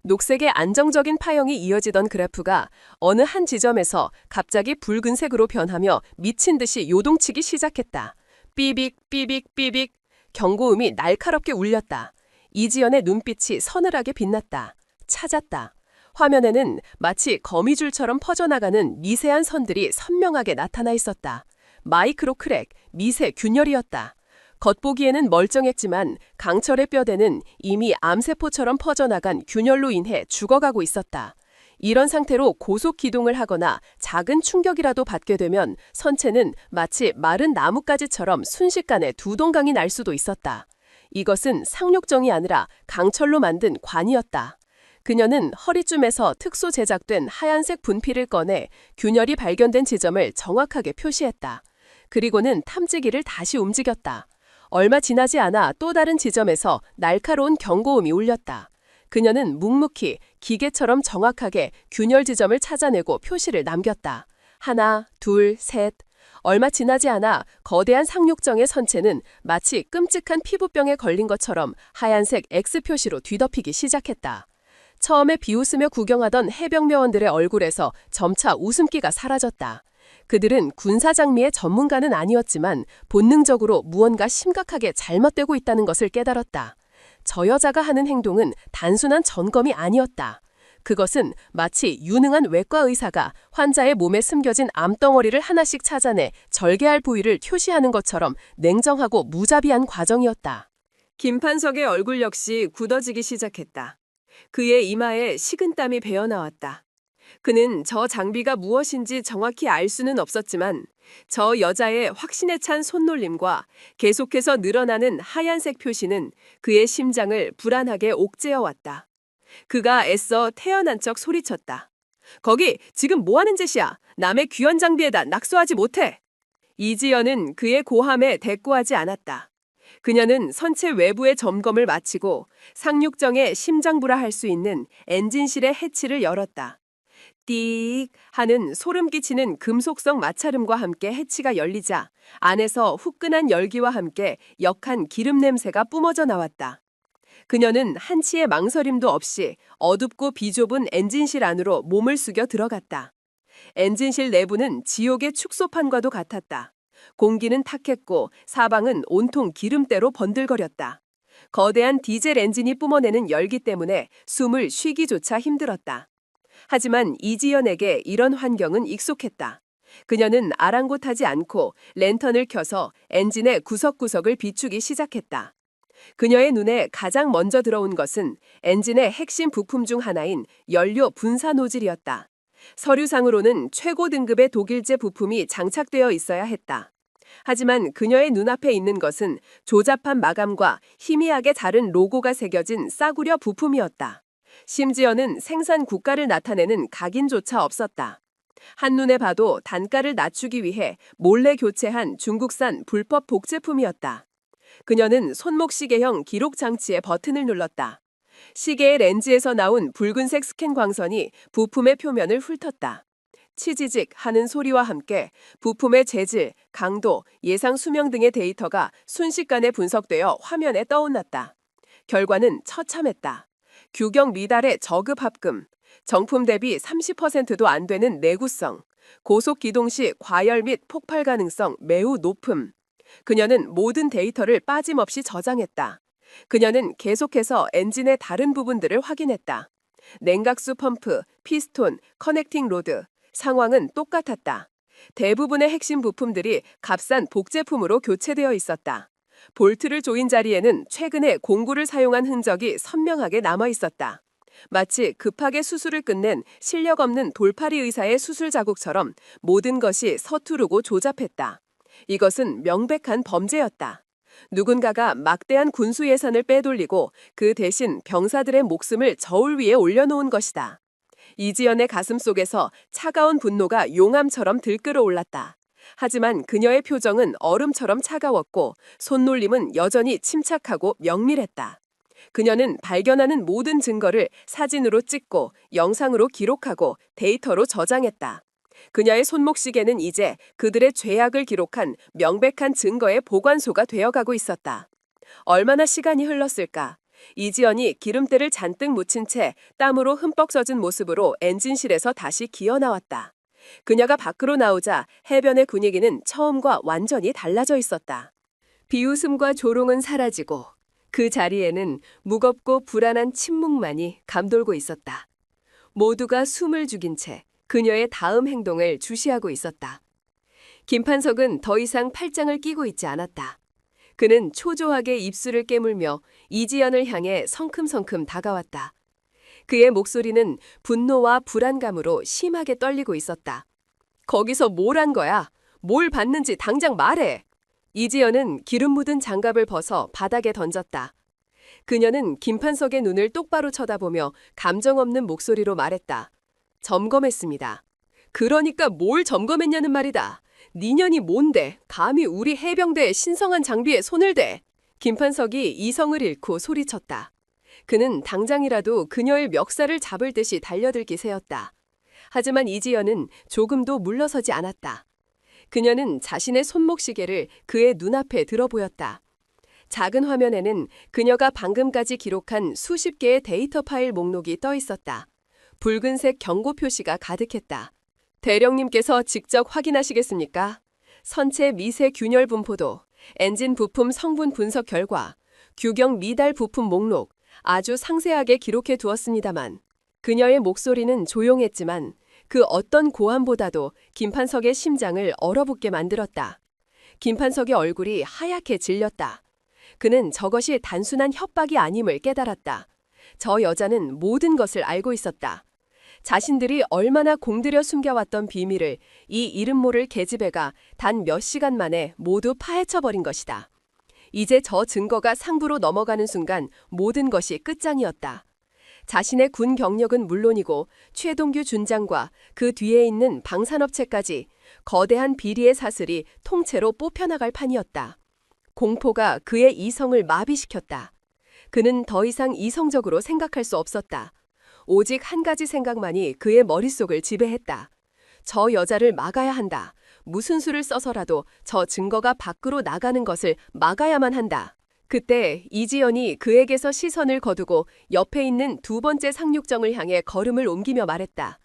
녹색의 안정적인 파형이 이어지던 그래프가 어느 한 지점에서 갑자기 붉은색으로 변하며 미친 듯이 요동치기 시작했다. 삐빅 삐빅 삐빅 경고음이 날카롭게 울렸다. 이지연의 눈빛이 서늘하게 빛났다. 찾았다. 화면에는 마치 거미줄처럼 퍼져나가는 미세한 선들이 선명하게 나타나 있었다. 마이크로 크랙, 미세 균열이었다. 겉보기에는 멀쩡했지만 강철의 뼈대는 이미 암세포처럼 퍼져나간 균열로 인해 죽어가고 있었다. 이런 상태로 고속 기동을 하거나 작은 충격이라도 받게 되면 선체는 마치 마른 나뭇가지처럼 순식간에 두 동강이 날 수도 있었다. 이것은 상륙정이 아니라 강철로 만든 관이었다. 그녀는 허리쯤에서 특수 제작된 하얀색 분필을 꺼내 균열이 발견된 지점을 정확하게 표시했다. 그리고는 탐지기를 다시 움직였다. 얼마 지나지 않아 또 다른 지점에서 날카로운 경고음이 울렸다. 그녀는 묵묵히 기계처럼 정확하게 균열 지점을 찾아내고 표시를 남겼다. 하나, 둘, 셋. 얼마 지나지 않아 거대한 상륙정의 선체는 마치 끔찍한 피부병에 걸린 것처럼 하얀색 X 표시로 뒤덮이기 시작했다. 처음에 비웃으며 구경하던 해병대원들의 얼굴에서 점차 웃음기가 사라졌다. 그들은 군사장비의 전문가는 아니었지만 본능적으로 무언가 심각하게 잘못되고 있다는 것을 깨달았다. 저 여자가 하는 행동은 단순한 점검이 아니었다. 그것은 마치 유능한 외과 의사가 환자의 몸에 숨겨진 암덩어리를 하나씩 찾아내 절개할 부위를 표시하는 것처럼 냉정하고 무자비한 과정이었다. 김판석의 얼굴 역시 굳어지기 시작했다. 그의 이마에 식은땀이 배어나왔다. 그는 저 장비가 무엇인지 정확히 알 수는 없었지만 저 여자의 확신에 찬 손놀림과 계속해서 늘어나는 하얀색 표시는 그의 심장을 불안하게 옥죄어왔다. 그가 애써 태연한 척 소리쳤다. 거기 지금 뭐하는 짓이야? 남의 귀한 장비에다 낙서하지 못해. 이지연은 그의 고함에 대꾸하지 않았다. 그녀는 선체 외부의 점검을 마치고 상륙정에 심장부라 할 수 있는 엔진실의 해치를 열었다. 띡 하는 소름 끼치는 금속성 마찰음과 함께 해치가 열리자 안에서 후끈한 열기와 함께 역한 기름 냄새가 뿜어져 나왔다. 그녀는 한치의 망설임도 없이 어둡고 비좁은 엔진실 안으로 몸을 숙여 들어갔다. 엔진실 내부는 지옥의 축소판과도 같았다. 공기는 탁했고 사방은 온통 기름때로 번들거렸다. 거대한 디젤 엔진이 뿜어내는 열기 때문에 숨을 쉬기조차 힘들었다. 하지만 이지연에게 이런 환경은 익숙했다. 그녀는 아랑곳하지 않고 랜턴을 켜서 엔진의 구석구석을 비추기 시작했다. 그녀의 눈에 가장 먼저 들어온 것은 엔진의 핵심 부품 중 하나인 연료 분사 노즐이었다. 서류상으로는 최고 등급의 독일제 부품이 장착되어 있어야 했다. 하지만 그녀의 눈앞에 있는 것은 조잡한 마감과 희미하게 다른 로고가 새겨진 싸구려 부품이었다. 심지어는 생산 국가를 나타내는 각인조차 없었다. 한눈에 봐도 단가를 낮추기 위해 몰래 교체한 중국산 불법 복제품이었다. 그녀는 손목시계형 기록 장치의 버튼을 눌렀다. 시계의 렌즈에서 나온 붉은색 스캔 광선이 부품의 표면을 훑었다. 치지직 하는 소리와 함께 부품의 재질, 강도, 예상 수명 등의 데이터가 순식간에 분석되어 화면에 떠올랐다. 결과는 처참했다. 규격 미달의 저급 합금, 정품 대비 30%도 안 되는 내구성, 고속 기동 시 과열 및 폭발 가능성 매우 높음. 그녀는 모든 데이터를 빠짐없이 저장했다. 그녀는 계속해서 엔진의 다른 부분들을 확인했다. 냉각수 펌프, 피스톤, 커넥팅 로드, 상황은 똑같았다. 대부분의 핵심 부품들이 값싼 복제품으로 교체되어 있었다. 볼트를 조인 자리에는 최근에 공구를 사용한 흔적이 선명하게 남아 있었다. 마치 급하게 수술을 끝낸 실력 없는 돌팔이 의사의 수술 자국처럼 모든 것이 서투르고 조잡했다. 이것은 명백한 범죄였다. 누군가가 막대한 군수 예산을 빼돌리고 그 대신 병사들의 목숨을 저울 위에 올려놓은 것이다. 이지연의 가슴 속에서 차가운 분노가 용암처럼 들끓어올랐다. 하지만 그녀의 표정은 얼음처럼 차가웠고 손놀림은 여전히 침착하고 명밀했다. 그녀는 발견하는 모든 증거를 사진으로 찍고 영상으로 기록하고 데이터로 저장했다. 그녀의 손목시계는 이제 그들의 죄악을 기록한 명백한 증거의 보관소가 되어가고 있었다. 얼마나 시간이 흘렀을까? 이지연이 기름때를 잔뜩 묻힌 채 땀으로 흠뻑 젖은 모습으로 엔진실에서 다시 기어나왔다. 그녀가 밖으로 나오자 해변의 분위기는 처음과 완전히 달라져 있었다. 비웃음과 조롱은 사라지고 그 자리에는 무겁고 불안한 침묵만이 감돌고 있었다. 모두가 숨을 죽인 채 그녀의 다음 행동을 주시하고 있었다. 김판석은 더 이상 팔짱을 끼고 있지 않았다. 그는 초조하게 입술을 깨물며 이지연을 향해 성큼성큼 다가왔다. 그의 목소리는 분노와 불안감으로 심하게 떨리고 있었다. 거기서 뭘 한 거야? 뭘 봤는지 당장 말해! 이지연은 기름 묻은 장갑을 벗어 바닥에 던졌다. 그녀는 김판석의 눈을 똑바로 쳐다보며 감정 없는 목소리로 말했다. 점검했습니다. 그러니까 뭘 점검했냐는 말이다. 네 년이 뭔데 감히 우리 해병대의 신성한 장비에 손을 대? 김판석이 이성을 잃고 소리쳤다. 그는 당장이라도 그녀의 멱살을 잡을 듯이 달려들 기세였다. 하지만 이지연은 조금도 물러서지 않았다. 그녀는 자신의 손목시계를 그의 눈앞에 들어 보였다. 작은 화면에는 그녀가 방금까지 기록한 수십 개의 데이터 파일 목록이 떠 있었다. 붉은색 경고 표시가 가득했다. 대령님께서 직접 확인하시겠습니까? 선체 미세 균열 분포도, 엔진 부품 성분 분석 결과, 규격 미달 부품 목록, 아주 상세하게 기록해 두었습니다만 그녀의 목소리는 조용했지만 그 어떤 고함보다도 김판석의 심장을 얼어붙게 만들었다. 김판석의 얼굴이 하얗게 질렸다. 그는 저것이 단순한 협박이 아님을 깨달았다. 저 여자는 모든 것을 알고 있었다. 자신들이 얼마나 공들여 숨겨왔던 비밀을 이 이름 모를 계집애가 단 몇 시간 만에 모두 파헤쳐버린 것이다. 이제 저 증거가 상부로 넘어가는 순간 모든 것이 끝장이었다. 자신의 군 경력은 물론이고 최동규 준장과 그 뒤에 있는 방산업체까지 거대한 비리의 사슬이 통째로 뽑혀나갈 판이었다. 공포가 그의 이성을 마비시켰다. 그는 더 이상 이성적으로 생각할 수 없었다. 오직 한 가지 생각만이 그의 머릿속을 지배했다. 저 여자를 막아야 한다. 무슨 수를 써서라도 저 증거가 밖으로 나가는 것을 막아야만 한다. 그때 이지연이 그에게서 시선을 거두고 옆에 있는 두 번째 상륙정을 향해 걸음을 옮기며 말했다.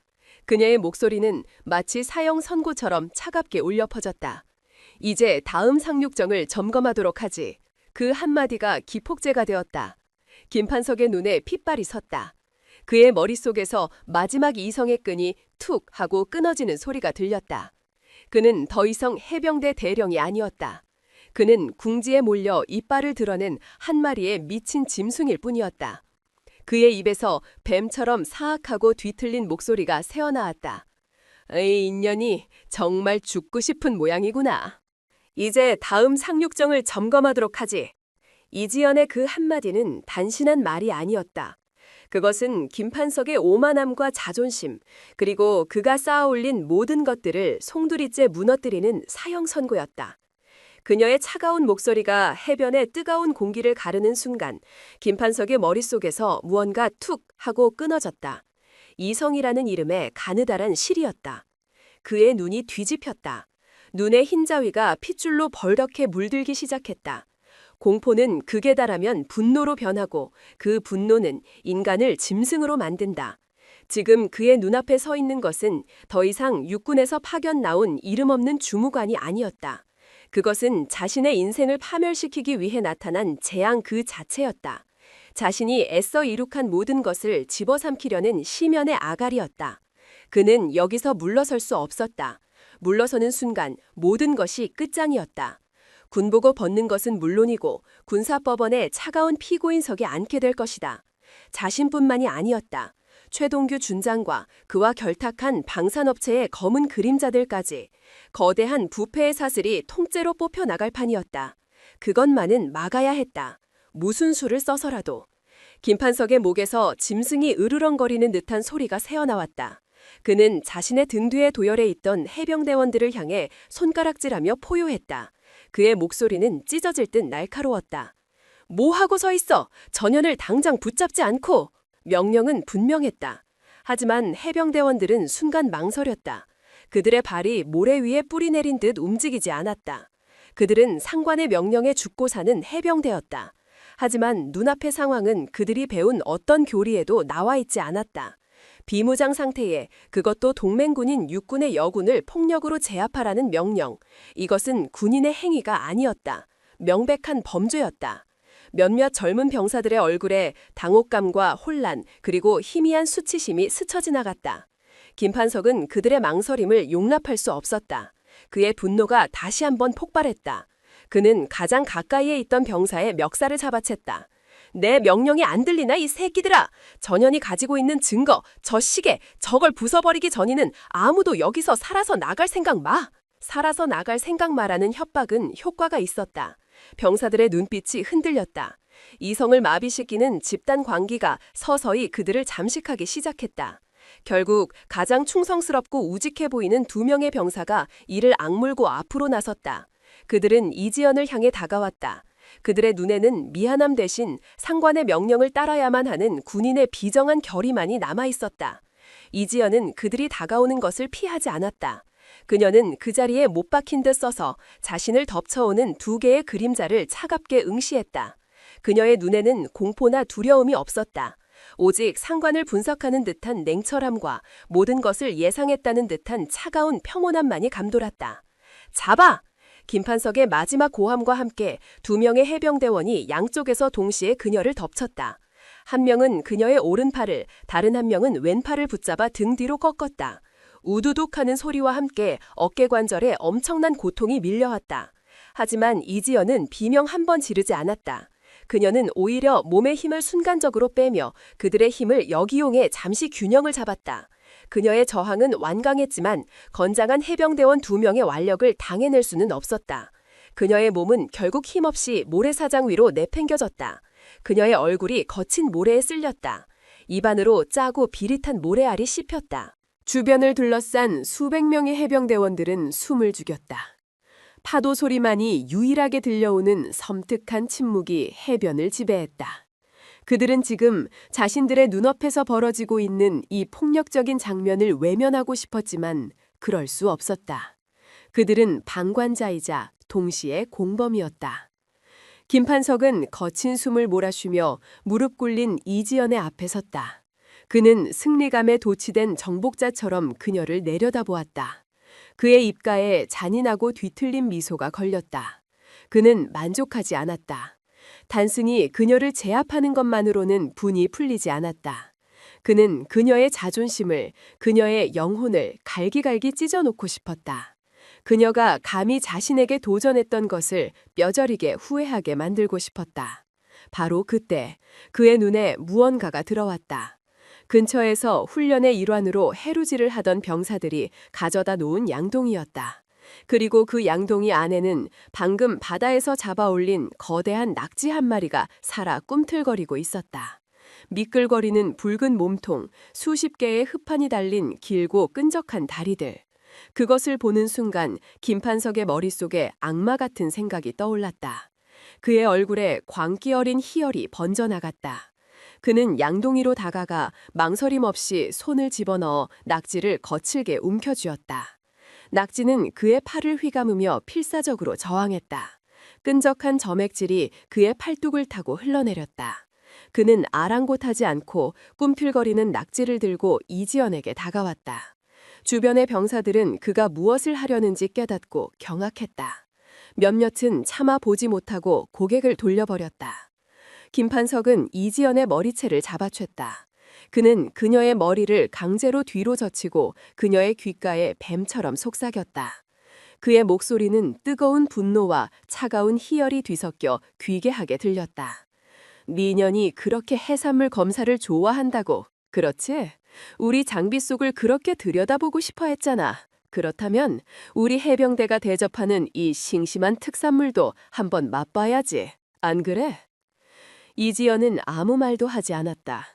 그녀의 목소리는 마치 사형 선고처럼 차갑게 울려 퍼졌다. 이제 다음 상륙정을 점검하도록 하지. 그 한마디가 기폭제가 되었다. 김판석의 눈에 핏발이 섰다. 그의 머릿속에서 마지막 이성의 끈이 툭 하고 끊어지는 소리가 들렸다. 그는 더 이상 해병대 대령이 아니었다. 그는 궁지에 몰려 이빨을 드러낸 한 마리의 미친 짐승일 뿐이었다. 그의 입에서 뱀처럼 사악하고 뒤틀린 목소리가 새어나왔다. 에이, 인연이 정말 죽고 싶은 모양이구나. 이제 다음 상륙정을 점검하도록 하지. 이지연의 그 한마디는 단순한 말이 아니었다. 그것은 김판석의 오만함과 자존심, 그리고 그가 쌓아올린 모든 것들을 송두리째 무너뜨리는 사형 선고였다. 그녀의 차가운 목소리가 해변의 뜨거운 공기를 가르는 순간 김판석의 머릿속에서 무언가 툭 하고 끊어졌다. 이성이라는 이름의 가느다란 실이었다. 그의 눈이 뒤집혔다. 눈의 흰자위가 핏줄로 벌겋게 물들기 시작했다. 공포는 극에 달하면 분노로 변하고 그 분노는 인간을 짐승으로 만든다. 지금 그의 눈앞에 서 있는 것은 더 이상 육군에서 파견 나온 이름 없는 주무관이 아니었다. 그것은 자신의 인생을 파멸시키기 위해 나타난 재앙 그 자체였다. 자신이 애써 이룩한 모든 것을 집어삼키려는 시면의 아가리였다. 그는 여기서 물러설 수 없었다. 물러서는 순간 모든 것이 끝장이었다. 군복을 벗는 것은 물론이고 군사법원에 차가운 피고인석에 앉게 될 것이다. 자신뿐만이 아니었다. 최동규 준장과 그와 결탁한 방산업체의 검은 그림자들까지 거대한 부패의 사슬이 통째로 뽑혀나갈 판이었다. 그것만은 막아야 했다. 무슨 수를 써서라도. 김판석의 목에서 짐승이 으르렁거리는 듯한 소리가 새어나왔다. 그는 자신의 등 뒤에 도열해 있던 해병대원들을 향해 손가락질하며 포효했다. 그의 목소리는 찢어질 듯 날카로웠다. 뭐하고 서 있어? 전현을 당장 붙잡지 않고! 명령은 분명했다. 하지만 해병대원들은 순간 망설였다. 그들의 발이 모래 위에 뿌리 내린 듯 움직이지 않았다. 그들은 상관의 명령에 죽고 사는 해병대였다. 하지만 눈앞의 상황은 그들이 배운 어떤 교리에도 나와 있지 않았다. 비무장 상태에 그것도 동맹군인 육군의 여군을 폭력으로 제압하라는 명령. 이것은 군인의 행위가 아니었다. 명백한 범죄였다. 몇몇 젊은 병사들의 얼굴에 당혹감과 혼란 그리고 희미한 수치심이 스쳐 지나갔다. 김판석은 그들의 망설임을 용납할 수 없었다. 그의 분노가 다시 한번 폭발했다. 그는 가장 가까이에 있던 병사의 멱살을 잡아챘다. 내 명령이 안 들리나 이 새끼들아! 전현이 가지고 있는 증거, 저 시계, 저걸 부숴버리기 전에는 아무도 여기서 살아서 나갈 생각 마! 살아서 나갈 생각 마라는 협박은 효과가 있었다. 병사들의 눈빛이 흔들렸다. 이성을 마비시키는 집단 광기가 서서히 그들을 잠식하기 시작했다. 결국 가장 충성스럽고 우직해 보이는 두 명의 병사가 이를 악물고 앞으로 나섰다. 그들은 이지연을 향해 다가왔다. 그들의 눈에는 미안함 대신 상관의 명령을 따라야만 하는 군인의 비정한 결의만이 남아 있었다. 이지연은 그들이 다가오는 것을 피하지 않았다. 그녀는 그 자리에 못 박힌 듯 서서 자신을 덮쳐오는 두 개의 그림자를 차갑게 응시했다. 그녀의 눈에는 공포나 두려움이 없었다. 오직 상관을 분석하는 듯한 냉철함과 모든 것을 예상했다는 듯한 차가운 평온함만이 감돌았다. 잡아! 김판석의 마지막 고함과 함께 두 명의 해병대원이 양쪽에서 동시에 그녀를 덮쳤다. 한 명은 그녀의 오른팔을, 다른 한 명은 왼팔을 붙잡아 등 뒤로 꺾었다. 우두둑하는 소리와 함께 어깨 관절에 엄청난 고통이 밀려왔다. 하지만 이지연은 비명 한 번 지르지 않았다. 그녀는 오히려 몸의 힘을 순간적으로 빼며 그들의 힘을 역이용해 잠시 균형을 잡았다. 그녀의 저항은 완강했지만 건장한 해병대원 2명의 완력을 당해낼 수는 없었다. 그녀의 몸은 결국 힘없이 모래사장 위로 내팽겨졌다. 그녀의 얼굴이 거친 모래에 쓸렸다. 입안으로 짜고 비릿한 모래알이 씹혔다. 주변을 둘러싼 수백 명의 해병대원들은 숨을 죽였다. 파도 소리만이 유일하게 들려오는 섬뜩한 침묵이 해변을 지배했다. 그들은 지금 자신들의 눈앞에서 벌어지고 있는 이 폭력적인 장면을 외면하고 싶었지만 그럴 수 없었다. 그들은 방관자이자 동시에 공범이었다. 김판석은 거친 숨을 몰아쉬며 무릎 꿇린 이지연의 앞에 섰다. 그는 승리감에 도취된 정복자처럼 그녀를 내려다보았다. 그의 입가에 잔인하고 뒤틀린 미소가 걸렸다. 그는 만족하지 않았다. 단순히 그녀를 제압하는 것만으로는 분이 풀리지 않았다. 그는 그녀의 자존심을, 그녀의 영혼을 갈기갈기 찢어놓고 싶었다. 그녀가 감히 자신에게 도전했던 것을 뼈저리게 후회하게 만들고 싶었다. 바로 그때 그의 눈에 무언가가 들어왔다. 근처에서 훈련의 일환으로 해루질을 하던 병사들이 가져다 놓은 양동이었다. 그리고 그 양동이 안에는 방금 바다에서 잡아올린 거대한 낙지 한 마리가 살아 꿈틀거리고 있었다. 미끌거리는 붉은 몸통, 수십 개의 흡판이 달린 길고 끈적한 다리들. 그것을 보는 순간 김판석의 머릿속에 악마 같은 생각이 떠올랐다. 그의 얼굴에 광기 어린 희열이 번져나갔다. 그는 양동이로 다가가 망설임 없이 손을 집어넣어 낙지를 거칠게 움켜쥐었다. 낙지는 그의 팔을 휘감으며 필사적으로 저항했다. 끈적한 점액질이 그의 팔뚝을 타고 흘러내렸다. 그는 아랑곳하지 않고 꿈틀거리는 낙지를 들고 이지연에게 다가왔다. 주변의 병사들은 그가 무엇을 하려는지 깨닫고 경악했다. 몇몇은 차마 보지 못하고 고개를 돌려버렸다. 김판석은 이지연의 머리채를 잡아챘다. 그는 그녀의 머리를 강제로 뒤로 젖히고 그녀의 귓가에 뱀처럼 속삭였다. 그의 목소리는 뜨거운 분노와 차가운 희열이 뒤섞여 귀괴하게 들렸다. 네 년이 그렇게 해산물 검사를 좋아한다고, 그렇지? 우리 장비 속을 그렇게 들여다보고 싶어 했잖아. 그렇다면 우리 해병대가 대접하는 이 싱싱한 특산물도 한번 맛봐야지. 안 그래? 이지연은 아무 말도 하지 않았다.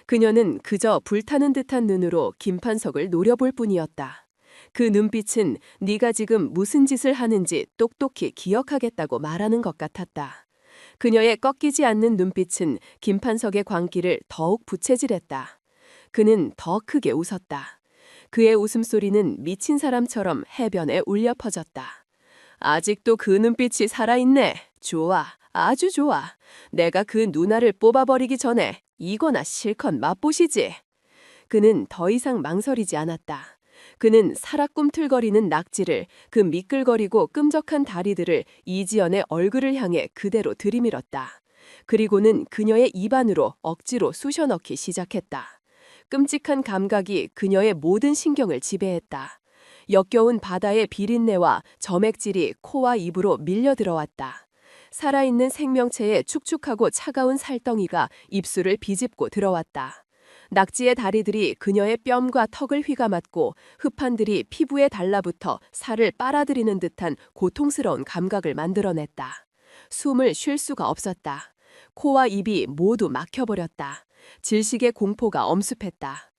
그녀는 그저 불타는 듯한 눈으로 김판석을 노려볼 뿐이었다. 그 눈빛은 네가 지금 무슨 짓을 하는지 똑똑히 기억하겠다고 말하는 것 같았다. 그녀의 꺾이지 않는 눈빛은 김판석의 광기를 더욱 부채질했다. 그는 더 크게 웃었다. 그의 웃음소리는 미친 사람처럼 해변에 울려 퍼졌다. 아직도 그 눈빛이 살아있네. 좋아. 아주 좋아. 내가 그 누나를 뽑아버리기 전에 이거나 실컷 맛보시지. 그는 더 이상 망설이지 않았다. 그는 살아 꿈틀거리는 낙지를, 그 미끌거리고 끈적한 다리들을 이지연의 얼굴을 향해 그대로 들이밀었다. 그리고는 그녀의 입안으로 억지로 쑤셔넣기 시작했다. 끔찍한 감각이 그녀의 모든 신경을 지배했다. 역겨운 바다의 비린내와 점액질이 코와 입으로 밀려 들어왔다. 살아있는 생명체의 축축하고 차가운 살덩이가 입술을 비집고 들어왔다. 낙지의 다리들이 그녀의 뺨과 턱을 휘감았고 흡판들이 피부에 달라붙어 살을 빨아들이는 듯한 고통스러운 감각을 만들어냈다. 숨을 쉴 수가 없었다. 코와 입이 모두 막혀버렸다. 질식의 공포가 엄습했다.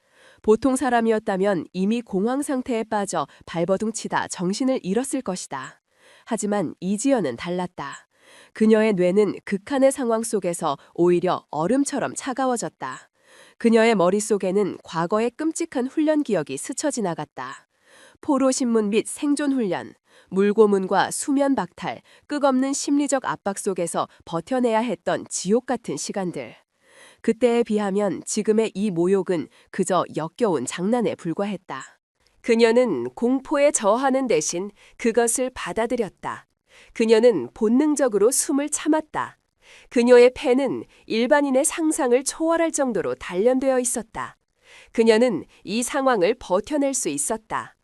보통 사람이었다면 이미 공황 상태에 빠져 발버둥치다 정신을 잃었을 것이다. 하지만 이지연은 달랐다. 그녀의 뇌는 극한의 상황 속에서 오히려 얼음처럼 차가워졌다. 그녀의 머릿속에는 과거의 끔찍한 훈련 기억이 스쳐 지나갔다. 포로 신문 및 생존 훈련, 물고문과 수면 박탈, 끝없는 심리적 압박 속에서 버텨내야 했던 지옥 같은 시간들. 그때에 비하면 지금의 이 모욕은 그저 역겨운 장난에 불과했다. 그녀는 공포에 저하는 대신 그것을 받아들였다. 그녀는 본능적으로 숨을 참았다. 그녀의 폐는 일반인의 상상을 초월할 정도로 단련되어 있었다. 그녀는 이 상황을 버텨낼 수 있었다.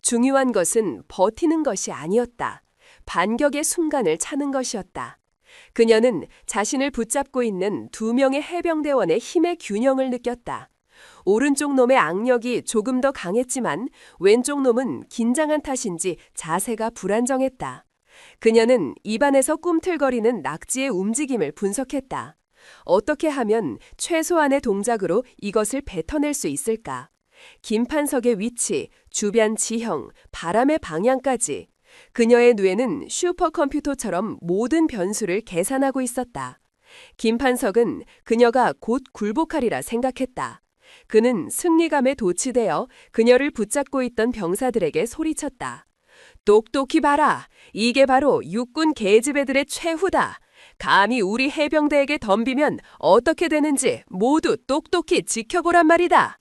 중요한 것은 버티는 것이 아니었다. 반격의 순간을 찾는 것이었다. 그녀는 자신을 붙잡고 있는 두 명의 해병대원의 힘의 균형을 느꼈다. 오른쪽 놈의 악력이 조금 더 강했지만 왼쪽 놈은 긴장한 탓인지 자세가 불안정했다. 그녀는 입안에서 꿈틀거리는 낙지의 움직임을 분석했다. 어떻게 하면 최소한의 동작으로 이것을 뱉어낼 수 있을까? 김판석의 위치, 주변 지형, 바람의 방향까지. 그녀의 뇌는 슈퍼컴퓨터처럼 모든 변수를 계산하고 있었다. 김판석은 그녀가 곧 굴복하리라 생각했다. 그는 승리감에 도취되어 그녀를 붙잡고 있던 병사들에게 소리쳤다. 똑똑히 봐라. 이게 바로 육군 계집애들의 최후다. 감히 우리 해병대에게 덤비면 어떻게 되는지 모두 똑똑히 지켜보란 말이다.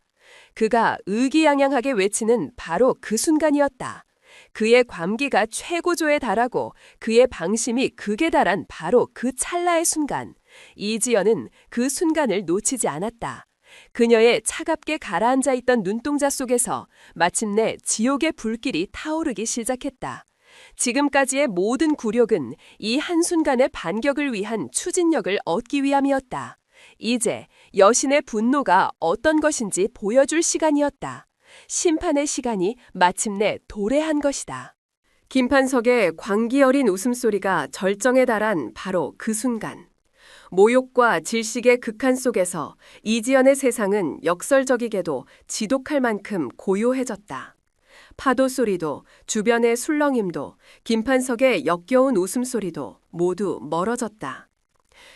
그가 의기양양하게 외치는 바로 그 순간이었다. 그의 관기가 최고조에 달하고 그의 방심이 극에 달한 바로 그 찰나의 순간. 이지연은 그 순간을 놓치지 않았다. 그녀의 차갑게 가라앉아 있던 눈동자 속에서 마침내 지옥의 불길이 타오르기 시작했다. 지금까지의 모든 굴욕은 이 한순간의 반격을 위한 추진력을 얻기 위함이었다. 이제 여신의 분노가 어떤 것인지 보여줄 시간이었다. 심판의 시간이 마침내 도래한 것이다. 김판석의 광기 어린 웃음소리가 절정에 달한 바로 그 순간. 모욕과 질식의 극한 속에서 이지연의 세상은 역설적이게도 지독할 만큼 고요해졌다. 파도 소리도 주변의 술렁임도 김판석의 역겨운 웃음소리도 모두 멀어졌다.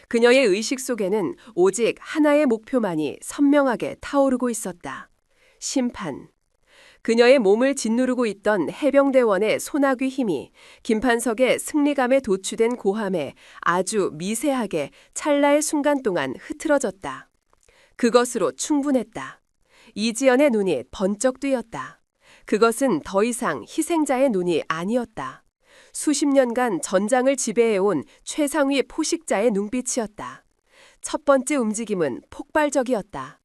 그녀의 의식 속에는 오직 하나의 목표만이 선명하게 타오르고 있었다. 심판. 그녀의 몸을 짓누르고 있던 해병대원의 소나귀 힘이 김판석의 승리감에 도취된 고함에 아주 미세하게 찰나의 순간 동안 흐트러졌다. 그것으로 충분했다. 이지연의 눈이 번쩍 뜨였다. 그것은 더 이상 희생자의 눈이 아니었다. 수십 년간 전장을 지배해온 최상위 포식자의 눈빛이었다. 첫 번째 움직임은 폭발적이었다.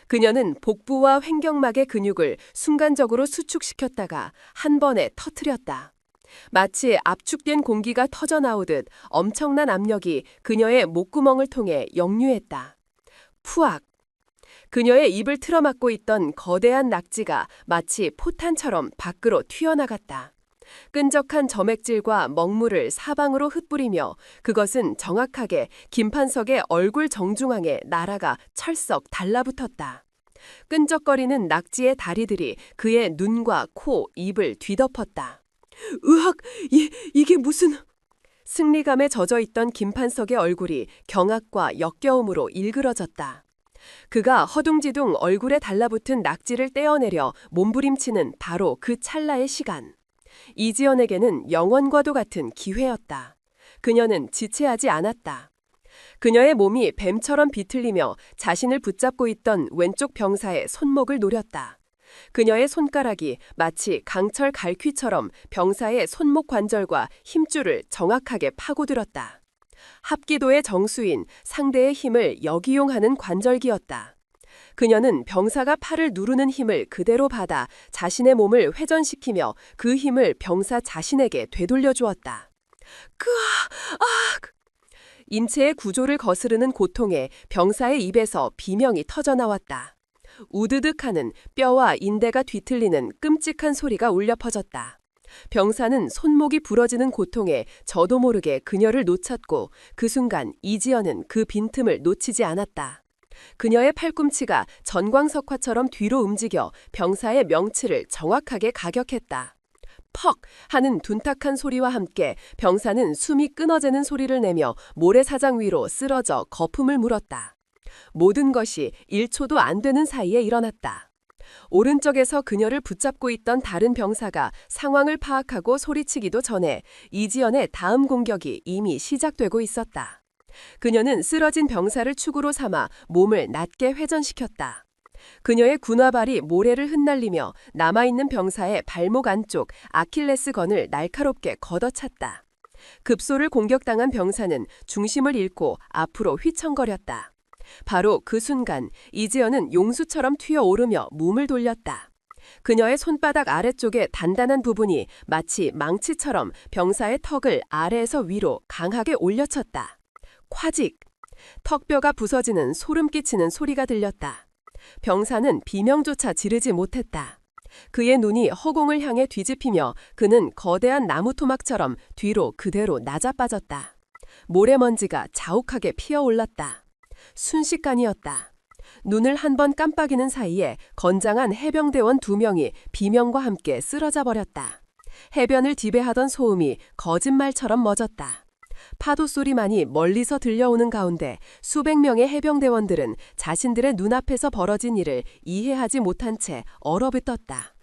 그녀는 복부와 횡격막의 근육을 순간적으로 수축시켰다가 한 번에 터뜨렸다. 마치 압축된 공기가 터져나오듯 엄청난 압력이 그녀의 목구멍을 통해 역류했다. 푸악! 그녀의 입을 틀어막고 있던 거대한 낙지가 마치 포탄처럼 밖으로 튀어나갔다. 끈적한 점액질과 먹물을 사방으로 흩뿌리며 그것은 정확하게 김판석의 얼굴 정중앙에 날아가 철썩 달라붙었다. 끈적거리는 낙지의 다리들이 그의 눈과 코, 입을 뒤덮었다. 으악! 이게 무슨... 승리감에 젖어있던 김판석의 얼굴이 경악과 역겨움으로 일그러졌다. 그가 허둥지둥 얼굴에 달라붙은 낙지를 떼어내려 몸부림치는 바로 그 찰나의 시간. 이지연에게는 영원과도 같은 기회였다. 그녀는 지체하지 않았다. 그녀의 몸이 뱀처럼 비틀리며 자신을 붙잡고 있던 왼쪽 병사의 손목을 노렸다. 그녀의 손가락이 마치 강철 갈퀴처럼 병사의 손목 관절과 힘줄을 정확하게 파고들었다. 합기도의 정수인 상대의 힘을 역이용하는 관절기였다. 그녀는 병사가 팔을 누르는 힘을 그대로 받아 자신의 몸을 회전시키며 그 힘을 병사 자신에게 되돌려 주었다. 인체의 구조를 거스르는 고통에 병사의 입에서 비명이 터져나왔다. 우드득하는 뼈와 인대가 뒤틀리는 끔찍한 소리가 울려 퍼졌다. 병사는 손목이 부러지는 고통에 저도 모르게 그녀를 놓쳤고 그 순간 이지연은 그 빈틈을 놓치지 않았다. 그녀의 팔꿈치가 전광석화처럼 뒤로 움직여 병사의 명치를 정확하게 가격했다. 퍽 하는 둔탁한 소리와 함께 병사는 숨이 끊어지는 소리를 내며 모래사장 위로 쓰러져 거품을 물었다. 모든 것이 1초도 안 되는 사이에 일어났다. 오른쪽에서 그녀를 붙잡고 있던 다른 병사가 상황을 파악하고 소리치기도 전에 이지연의 다음 공격이 이미 시작되고 있었다. 그녀는 쓰러진 병사를 축으로 삼아 몸을 낮게 회전시켰다. 그녀의 군화발이 모래를 흩날리며 남아있는 병사의 발목 안쪽 아킬레스건을 날카롭게 걷어찼다. 급소를 공격당한 병사는 중심을 잃고 앞으로 휘청거렸다. 바로 그 순간 이지연은 용수처럼 튀어오르며 몸을 돌렸다. 그녀의 손바닥 아래쪽의 단단한 부분이 마치 망치처럼 병사의 턱을 아래에서 위로 강하게 올려쳤다. 콰직! 턱뼈가 부서지는 소름 끼치는 소리가 들렸다. 병사는 비명조차 지르지 못했다. 그의 눈이 허공을 향해 뒤집히며 그는 거대한 나무 토막처럼 뒤로 그대로 낮아빠졌다. 모래먼지가 자욱하게 피어올랐다. 순식간이었다. 눈을 한 번 깜빡이는 사이에 건장한 해병대원 2명이 비명과 함께 쓰러져 버렸다. 해변을 지배하던 소음이 거짓말처럼 멎었다. 파도 소리만이 멀리서 들려오는 가운데 수백 명의 해병대원들은 자신들의 눈앞에서 벌어진 일을 이해하지 못한 채 얼어붙었다.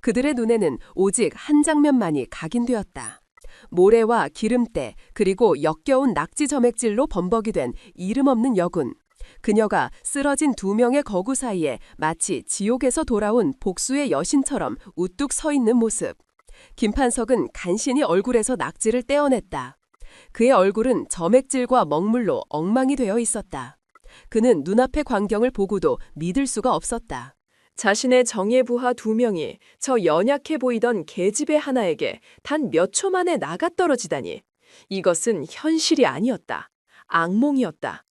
그들의 눈에는 오직 한 장면만이 각인되었다. 모래와 기름때 그리고 역겨운 낙지 점액질로 범벅이 된 이름 없는 여군. 그녀가 쓰러진 2명의 거구 사이에 마치 지옥에서 돌아온 복수의 여신처럼 우뚝 서 있는 모습. 김판석은 간신히 얼굴에서 낙지를 떼어냈다. 그의 얼굴은 점액질과 먹물로 엉망이 되어 있었다. 그는 눈앞의 광경을 보고도 믿을 수가 없었다. 자신의 정예 부하 2명이 저 연약해 보이던 계집애 하나에게 단 몇 초 만에 나가떨어지다니. 이것은 현실이 아니었다. 악몽이었다.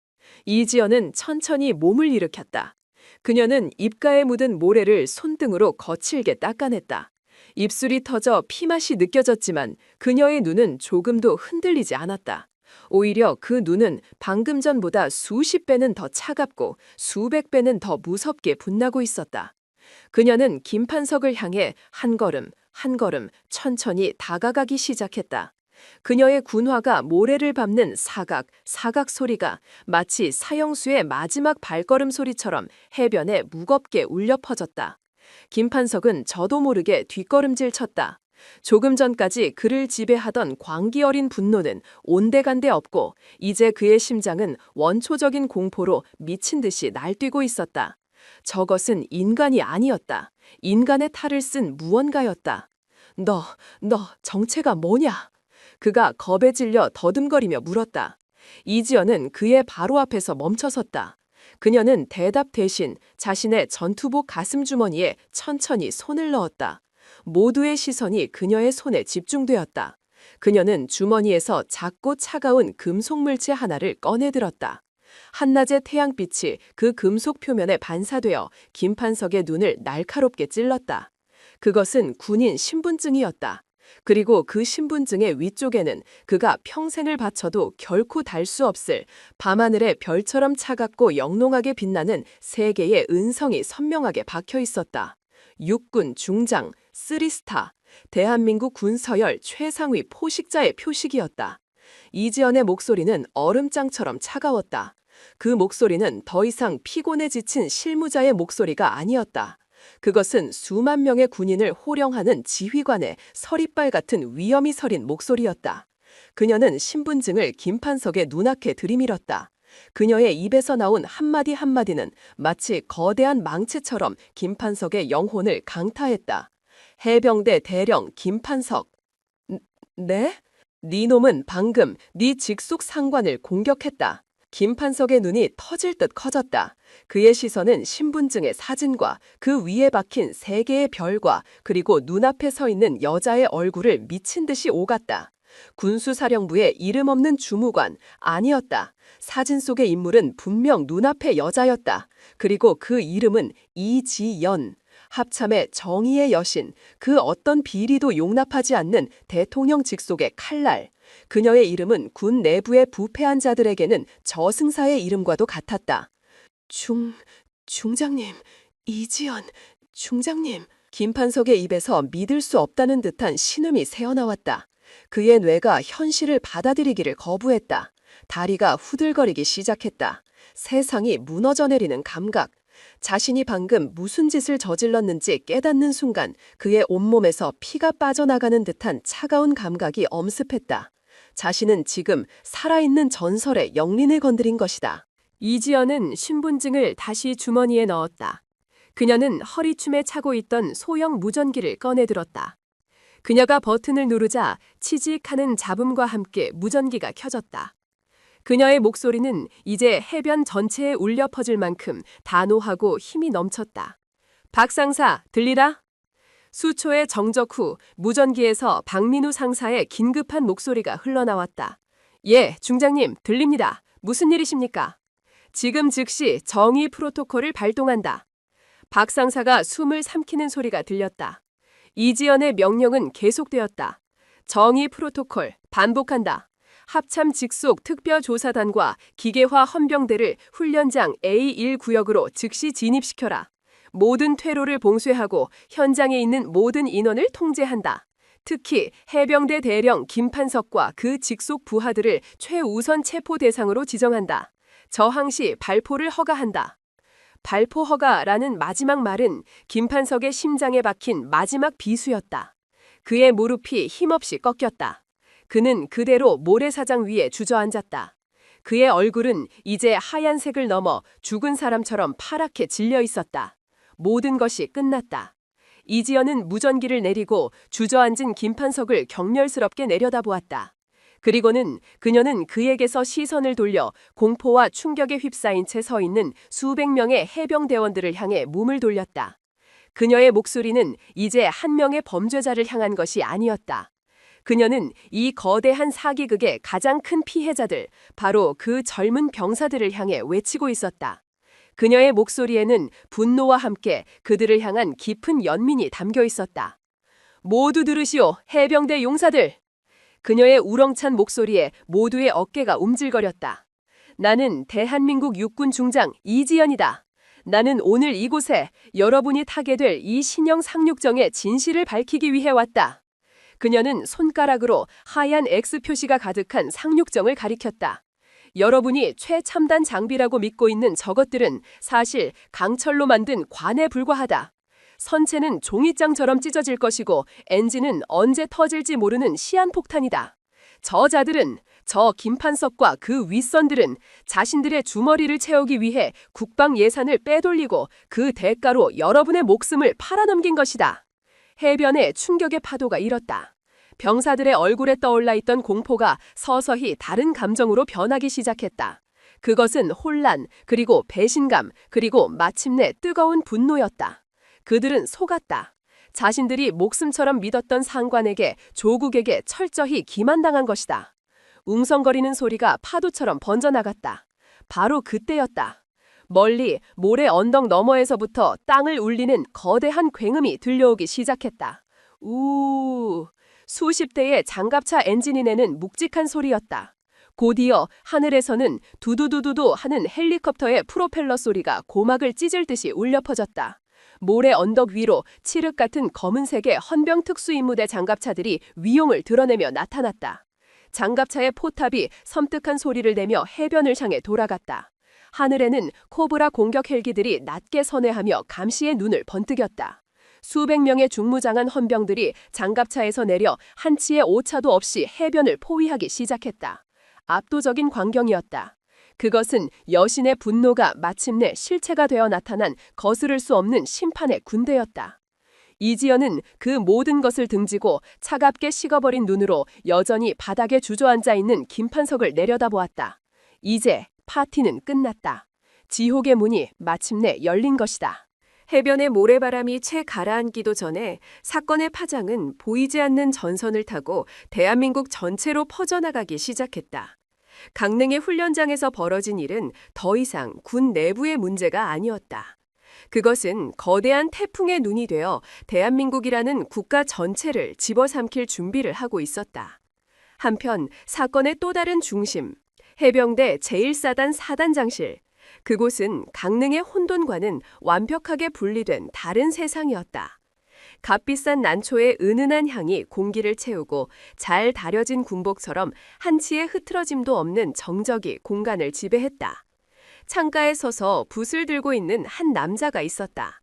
이지연은 천천히 몸을 일으켰다. 그녀는 입가에 묻은 모래를 손등으로 거칠게 닦아냈다. 입술이 터져 피맛이 느껴졌지만 그녀의 눈은 조금도 흔들리지 않았다. 오히려 그 눈은 방금 전보다 수십 배는 더 차갑고 수백 배는 더 무섭게 분나고 있었다. 그녀는 김판석을 향해 한 걸음 한 걸음 천천히 다가가기 시작했다. 그녀의 군화가 모래를 밟는 사각 소리가 마치 사형수의 마지막 발걸음 소리처럼 해변에 무겁게 울려 퍼졌다. 김판석은 저도 모르게 뒷걸음질 쳤다. 조금 전까지 그를 지배하던 광기 어린 분노는 온데간데 없고 이제 그의 심장은 원초적인 공포로 미친 듯이 날뛰고 있었다. 저것은 인간이 아니었다. 인간의 탈을 쓴 무언가였다. 너 정체가 뭐냐? 그가 겁에 질려 더듬거리며 물었다. 이지연은 그의 바로 앞에서 멈춰섰다. 그녀는 대답 대신 자신의 전투복 가슴 주머니에 천천히 손을 넣었다. 모두의 시선이 그녀의 손에 집중되었다. 그녀는 주머니에서 작고 차가운 금속 물체 하나를 꺼내들었다. 한낮의 태양빛이 그 금속 표면에 반사되어 김판석의 눈을 날카롭게 찔렀다. 그것은 군인 신분증이었다. 그리고 그 신분증의 위쪽에는 그가 평생을 바쳐도 결코 달 수 없을 밤하늘의 별처럼 차갑고 영롱하게 빛나는 3개의 은성이 선명하게 박혀 있었다. 육군 중장, 3스타, 대한민국 군서열 최상위 포식자의 표식이었다. 이지연의 목소리는 얼음장처럼 차가웠다. 그 목소리는 더 이상 피곤에 지친 실무자의 목소리가 아니었다. 그것은 수만 명의 군인을 호령하는 지휘관의 서리빨 같은 위엄이 서린 목소리였다. 그녀는 신분증을 김판석의 눈앞에 들이밀었다. 그녀의 입에서 나온 한마디 한마디는 마치 거대한 망치처럼 김판석의 영혼을 강타했다. 해병대 대령 김판석. 네? 네 놈은 방금 네 직속 상관을 공격했다. 김판석의 눈이 터질 듯 커졌다. 그의 시선은 신분증의 사진과 그 위에 박힌 3개의 별과 그리고 눈앞에 서 있는 여자의 얼굴을 미친 듯이 오갔다. 군수사령부의 이름 없는 주무관 아니었다. 사진 속의 인물은 분명 눈앞의 여자였다. 그리고 그 이름은 이지연. 합참의 정의의 여신, 그 어떤 비리도 용납하지 않는 대통령 직속의 칼날. 그녀의 이름은 군 내부의 부패한 자들에게는 저승사의 이름과도 같았다. 중장님, 이지연, 중장님. 김판석의 입에서 믿을 수 없다는 듯한 신음이 새어나왔다. 그의 뇌가 현실을 받아들이기를 거부했다. 다리가 후들거리기 시작했다. 세상이 무너져 내리는 감각. 자신이 방금 무슨 짓을 저질렀는지 깨닫는 순간 그의 온몸에서 피가 빠져나가는 듯한 차가운 감각이 엄습했다. 자신은 지금 살아있는 전설의 영린을 건드린 것이다. 이지연은 신분증을 다시 주머니에 넣었다. 그녀는 허리춤에 차고 있던 소형 무전기를 꺼내들었다. 그녀가 버튼을 누르자 치직하는 잡음과 함께 무전기가 켜졌다. 그녀의 목소리는 이제 해변 전체에 울려 퍼질 만큼 단호하고 힘이 넘쳤다. 박 상사, 들리라? 수초의 정적 후 무전기에서 박민우 상사의 긴급한 목소리가 흘러나왔다. 예, 중장님, 들립니다. 무슨 일이십니까? 지금 즉시 정의 프로토콜을 발동한다. 박 상사가 숨을 삼키는 소리가 들렸다. 이지연의 명령은 계속되었다. 정의 프로토콜 반복한다. 합참 직속 특별조사단과 기계화 헌병대를 훈련장 A1 구역으로 즉시 진입시켜라. 모든 퇴로를 봉쇄하고 현장에 있는 모든 인원을 통제한다. 특히 해병대 대령 김판석과 그 직속 부하들을 최우선 체포 대상으로 지정한다. 저항 시 발포를 허가한다. 발포 허가라는 마지막 말은 김판석의 심장에 박힌 마지막 비수였다. 그의 무릎이 힘없이 꺾였다. 그는 그대로 모래사장 위에 주저앉았다. 그의 얼굴은 이제 하얀색을 넘어 죽은 사람처럼 파랗게 질려 있었다. 모든 것이 끝났다. 이지연은 무전기를 내리고 주저앉은 김판석을 경멸스럽게 내려다보았다. 그리고는 그녀는 그에게서 시선을 돌려 공포와 충격에 휩싸인 채 서 있는 수백 명의 해병대원들을 향해 몸을 돌렸다. 그녀의 목소리는 이제 한 명의 범죄자를 향한 것이 아니었다. 그녀는 이 거대한 사기극의 가장 큰 피해자들, 바로 그 젊은 병사들을 향해 외치고 있었다. 그녀의 목소리에는 분노와 함께 그들을 향한 깊은 연민이 담겨 있었다. 모두 들으시오, 해병대 용사들! 그녀의 우렁찬 목소리에 모두의 어깨가 움찔거렸다. 나는 대한민국 육군 중장 이지연이다. 나는 오늘 이곳에 여러분이 타게 될 이 신형 상륙정의 진실을 밝히기 위해 왔다. 그녀는 손가락으로 하얀 X 표시가 가득한 상륙정을 가리켰다. 여러분이 최첨단 장비라고 믿고 있는 저것들은 사실 강철로 만든 관에 불과하다. 선체는 종이장처럼 찢어질 것이고 엔진은 언제 터질지 모르는 시한폭탄이다. 저자들은, 저 김판석과 그 윗선들은 자신들의 주머니를 채우기 위해 국방 예산을 빼돌리고 그 대가로 여러분의 목숨을 팔아넘긴 것이다. 해변에 충격의 파도가 일었다. 병사들의 얼굴에 떠올라 있던 공포가 서서히 다른 감정으로 변하기 시작했다. 그것은 혼란, 그리고 배신감, 그리고 마침내 뜨거운 분노였다. 그들은 속았다. 자신들이 목숨처럼 믿었던 상관에게, 조국에게 철저히 기만당한 것이다. 웅성거리는 소리가 파도처럼 번져나갔다. 바로 그때였다. 멀리 모래 언덕 너머에서부터 땅을 울리는 거대한 굉음이 들려오기 시작했다. 우우, 수십 대의 장갑차 엔진이 내는 묵직한 소리였다. 곧이어 하늘에서는 두두두두두 하는 헬리콥터의 프로펠러 소리가 고막을 찢을 듯이 울려 퍼졌다. 모래 언덕 위로 칠흑 같은 검은색의 헌병 특수임무대 장갑차들이 위용을 드러내며 나타났다. 장갑차의 포탑이 섬뜩한 소리를 내며 해변을 향해 돌아갔다. 하늘에는 코브라 공격 헬기들이 낮게 선회하며 감시의 눈을 번뜩였다. 수백 명의 중무장한 헌병들이 장갑차에서 내려 한치의 오차도 없이 해변을 포위하기 시작했다. 압도적인 광경이었다. 그것은 여신의 분노가 마침내 실체가 되어 나타난 거스를 수 없는 심판의 군대였다. 이지연은 그 모든 것을 등지고 차갑게 식어버린 눈으로 여전히 바닥에 주저앉아 있는 김판석을 내려다보았다. 이제 파티는 끝났다. 지옥의 문이 마침내 열린 것이다. 해변의 모래바람이 채 가라앉기도 전에 사건의 파장은 보이지 않는 전선을 타고 대한민국 전체로 퍼져나가기 시작했다. 강릉의 훈련장에서 벌어진 일은 더 이상 군 내부의 문제가 아니었다. 그것은 거대한 태풍의 눈이 되어 대한민국이라는 국가 전체를 집어삼킬 준비를 하고 있었다. 한편 사건의 또 다른 중심, 해병대 제1사단 사단장실, 그곳은 강릉의 혼돈과는 완벽하게 분리된 다른 세상이었다. 값비싼 난초의 은은한 향이 공기를 채우고 잘 다려진 군복처럼 한치의 흐트러짐도 없는 정적이 공간을 지배했다. 창가에 서서 붓을 들고 있는 한 남자가 있었다.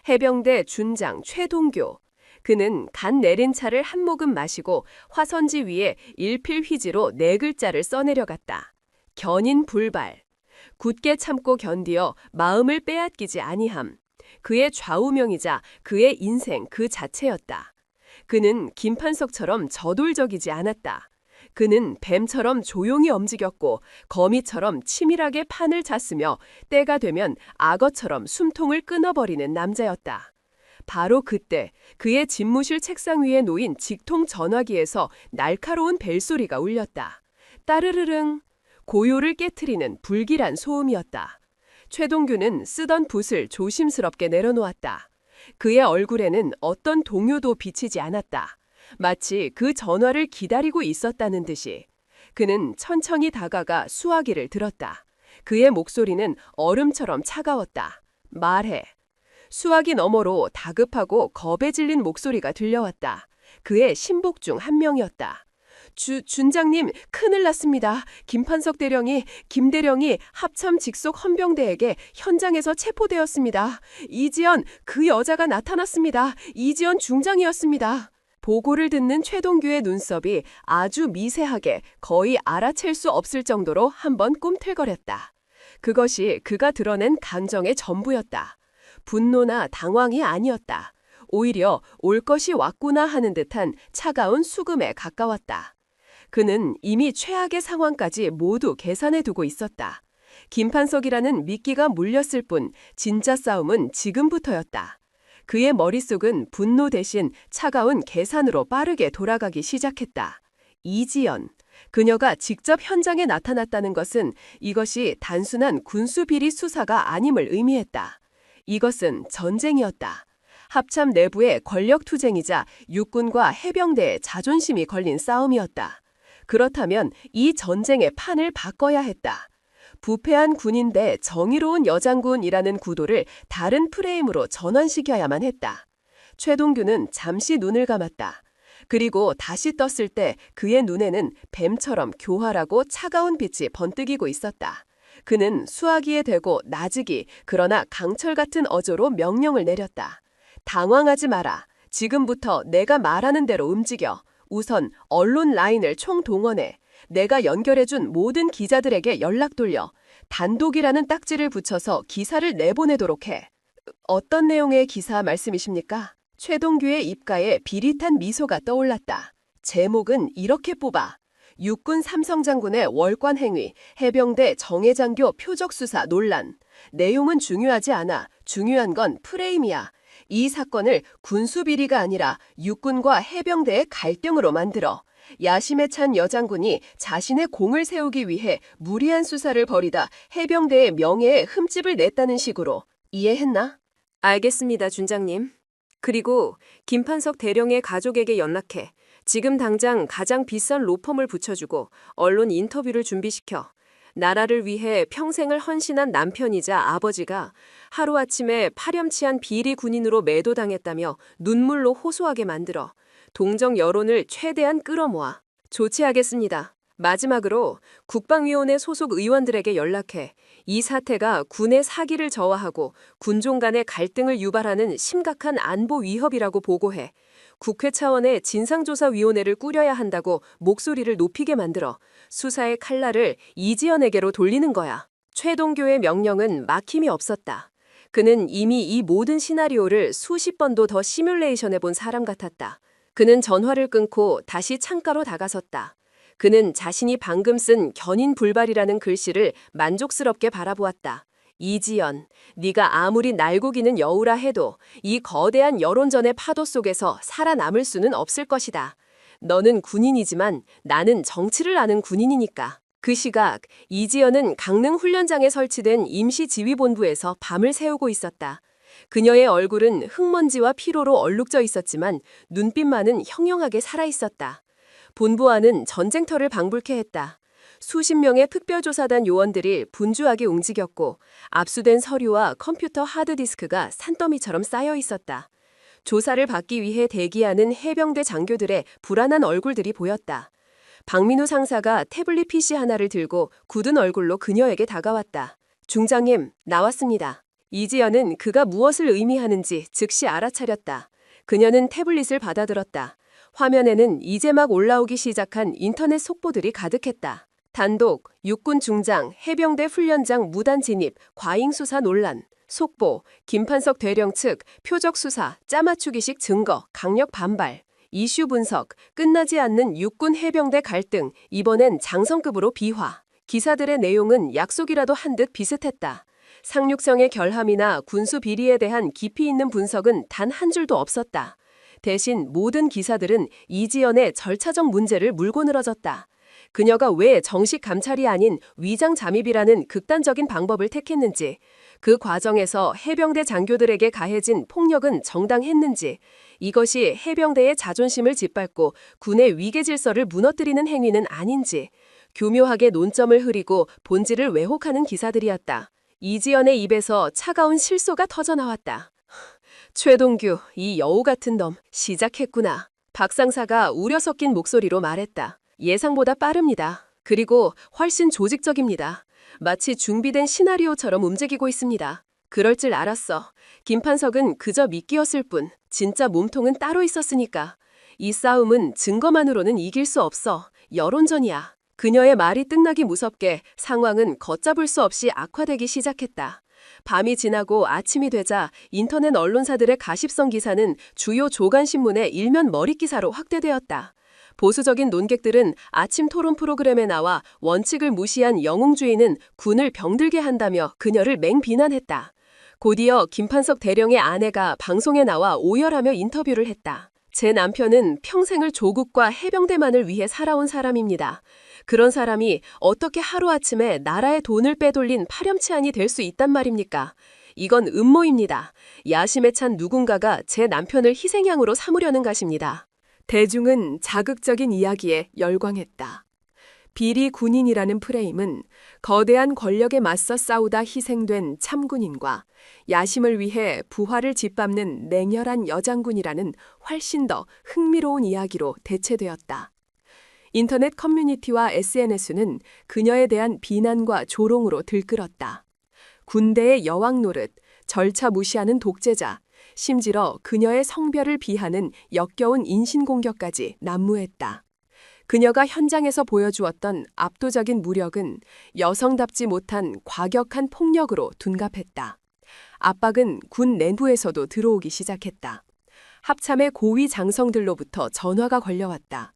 해병대 준장 최동교. 그는 간 내린 차를 한 모금 마시고 화선지 위에 일필휘지로 4글자를 써내려갔다. 견인불발. 굳게 참고 견디어 마음을 빼앗기지 아니함. 그의 좌우명이자 그의 인생 그 자체였다. 그는 김판석처럼 저돌적이지 않았다. 그는 뱀처럼 조용히 움직였고 거미처럼 치밀하게 판을 잤으며 때가 되면 악어처럼 숨통을 끊어버리는 남자였다. 바로 그때 그의 집무실 책상 위에 놓인 직통 전화기에서 날카로운 벨소리가 울렸다. 따르르릉. 고요를 깨트리는 불길한 소음이었다. 최동규는 쓰던 붓을 조심스럽게 내려놓았다. 그의 얼굴에는 어떤 동요도 비치지 않았다. 마치 그 전화를 기다리고 있었다는 듯이. 그는 천천히 다가가 수화기를 들었다. 그의 목소리는 얼음처럼 차가웠다. 말해. 수화기 너머로 다급하고 겁에 질린 목소리가 들려왔다. 그의 신복 중 한 명이었다. 준장님, 큰일 났습니다. 김판석 대령이, 김 대령이 합참 직속 헌병대에게 현장에서 체포되었습니다. 이지연, 그 여자가 나타났습니다. 이지연 중장이었습니다. 보고를 듣는 최동규의 눈썹이 아주 미세하게 거의 알아챌 수 없을 정도로 한번 꿈틀거렸다. 그것이 그가 드러낸 감정의 전부였다. 분노나 당황이 아니었다. 오히려 올 것이 왔구나 하는 듯한 차가운 수금에 가까웠다. 그는 이미 최악의 상황까지 모두 계산해 두고 있었다. 김판석이라는 미끼가 물렸을 뿐 진짜 싸움은 지금부터였다. 그의 머릿속은 분노 대신 차가운 계산으로 빠르게 돌아가기 시작했다. 이지연. 그녀가 직접 현장에 나타났다는 것은 이것이 단순한 군수비리 수사가 아님을 의미했다. 이것은 전쟁이었다. 합참 내부의 권력투쟁이자 육군과 해병대의 자존심이 걸린 싸움이었다. 그렇다면 이 전쟁의 판을 바꿔야 했다. 부패한 군인 대 정의로운 여장군이라는 구도를 다른 프레임으로 전환시켜야만 했다. 최동규는 잠시 눈을 감았다. 그리고 다시 떴을 때 그의 눈에는 뱀처럼 교활하고 차가운 빛이 번뜩이고 있었다. 그는 수화기에 대고 나직이 그러나 강철 같은 어조로 명령을 내렸다. 당황하지 마라. 지금부터 내가 말하는 대로 움직여. 우선 언론 라인을 총동원해. 내가 연결해준 모든 기자들에게 연락 돌려. 단독이라는 딱지를 붙여서 기사를 내보내도록 해. 어떤 내용의 기사 말씀이십니까? 최동규의 입가에 비릿한 미소가 떠올랐다. 제목은 이렇게 뽑아. 육군 삼성장군의 월관 행위, 해병대 정예장교 표적수사 논란. 내용은 중요하지 않아. 중요한 건 프레임이야. 이 사건을 군수비리가 아니라 육군과 해병대의 갈등으로 만들어. 야심에 찬 여장군이 자신의 공을 세우기 위해 무리한 수사를 벌이다 해병대의 명예에 흠집을 냈다는 식으로. 이해했나? 알겠습니다, 준장님. 그리고 김판석 대령의 가족에게 연락해. 지금 당장 가장 비싼 로펌을 붙여주고 언론 인터뷰를 준비시켜. 나라를 위해 평생을 헌신한 남편이자 아버지가 하루아침에 파렴치한 비리 군인으로 매도당했다며 눈물로 호소하게 만들어 동정 여론을 최대한 끌어모아. 조치하겠습니다. 마지막으로 국방위원회 소속 의원들에게 연락해 이 사태가 군의 사기를 저하하고 군종 간의 갈등을 유발하는 심각한 안보 위협이라고 보고해. 국회 차원의 진상조사위원회를 꾸려야 한다고 목소리를 높이게 만들어 수사의 칼날을 이지연에게로 돌리는 거야. 최동교의 명령은 막힘이 없었다. 그는 이미 이 모든 시나리오를 수십 번도 더 시뮬레이션해본 사람 같았다. 그는 전화를 끊고 다시 창가로 다가섰다. 그는 자신이 방금 쓴 견인불발이라는 글씨를 만족스럽게 바라보았다. 이지연, 네가 아무리 날고 기는 여우라 해도 이 거대한 여론전의 파도 속에서 살아남을 수는 없을 것이다. 너는 군인이지만 나는 정치를 아는 군인이니까. 그 시각 이지연은 강릉 훈련장에 설치된 임시지휘본부에서 밤을 새우고 있었다. 그녀의 얼굴은 흙먼지와 피로로 얼룩져 있었지만 눈빛만은 형형하게 살아있었다. 본부 안은 전쟁터를 방불케 했다. 수십 명의 특별조사단 요원들이 분주하게 움직였고 압수된 서류와 컴퓨터 하드디스크가 산더미처럼 쌓여 있었다. 조사를 받기 위해 대기하는 해병대 장교들의 불안한 얼굴들이 보였다. 박민우 상사가 태블릿 PC 하나를 들고 굳은 얼굴로 그녀에게 다가왔다. 중장님, 나왔습니다. 이지연은 그가 무엇을 의미하는지 즉시 알아차렸다. 그녀는 태블릿을 받아들었다. 화면에는 이제 막 올라오기 시작한 인터넷 속보들이 가득했다. 단독, 육군 중장, 해병대 훈련장 무단 진입, 과잉 수사 논란, 속보, 김판석 대령 측, 표적 수사, 짜맞추기식 증거, 강력 반발, 이슈 분석, 끝나지 않는 육군 해병대 갈등, 이번엔 장성급으로 비화. 기사들의 내용은 약속이라도 한 듯 비슷했다. 상륙성의 결함이나 군수 비리에 대한 깊이 있는 분석은 단 한 줄도 없었다. 대신 모든 기사들은 이지연의 절차적 문제를 물고 늘어졌다. 그녀가 왜 정식 감찰이 아닌 위장 잠입이라는 극단적인 방법을 택했는지, 그 과정에서 해병대 장교들에게 가해진 폭력은 정당했는지, 이것이 해병대의 자존심을 짓밟고 군의 위계 질서를 무너뜨리는 행위는 아닌지, 교묘하게 논점을 흐리고 본질을 왜곡하는 기사들이었다. 이지연의 입에서 차가운 실소가 터져나왔다. 최동규, 이 여우 같은 놈, 시작했구나. 박 상사가 우려 섞인 목소리로 말했다. 예상보다 빠릅니다. 그리고 훨씬 조직적입니다. 마치 준비된 시나리오처럼 움직이고 있습니다. 그럴 줄 알았어. 김판석은 그저 미끼였을 뿐 진짜 몸통은 따로 있었으니까. 이 싸움은 증거만으로는 이길 수 없어. 여론전이야. 그녀의 말이 끝나기 무섭게 상황은 걷잡을 수 없이 악화되기 시작했다. 밤이 지나고 아침이 되자 인터넷 언론사들의 가십성 기사는 주요 조간신문의 일면 머릿 기사로 확대되었다. 보수적인 논객들은 아침 토론 프로그램에 나와 원칙을 무시한 영웅주의는 군을 병들게 한다며 그녀를 맹비난했다. 곧이어 김판석 대령의 아내가 방송에 나와 오열하며 인터뷰를 했다. 제 남편은 평생을 조국과 해병대만을 위해 살아온 사람입니다. 그런 사람이 어떻게 하루아침에 나라의 돈을 빼돌린 파렴치한이 될 수 있단 말입니까? 이건 음모입니다. 야심에 찬 누군가가 제 남편을 희생양으로 삼으려는 것입니다. 대중은 자극적인 이야기에 열광했다. 비리 군인이라는 프레임은 거대한 권력에 맞서 싸우다 희생된 참군인과 야심을 위해 부하를 짓밟는 냉혈한 여장군이라는 훨씬 더 흥미로운 이야기로 대체되었다. 인터넷 커뮤니티와 SNS는 그녀에 대한 비난과 조롱으로 들끓었다. 군대의 여왕 노릇, 절차 무시하는 독재자, 심지어 그녀의 성별을 비하는 역겨운 인신공격까지 난무했다. 그녀가 현장에서 보여주었던 압도적인 무력은 여성답지 못한 과격한 폭력으로 둔갑했다. 압박은 군 내부에서도 들어오기 시작했다. 합참의 고위 장성들로부터 전화가 걸려왔다.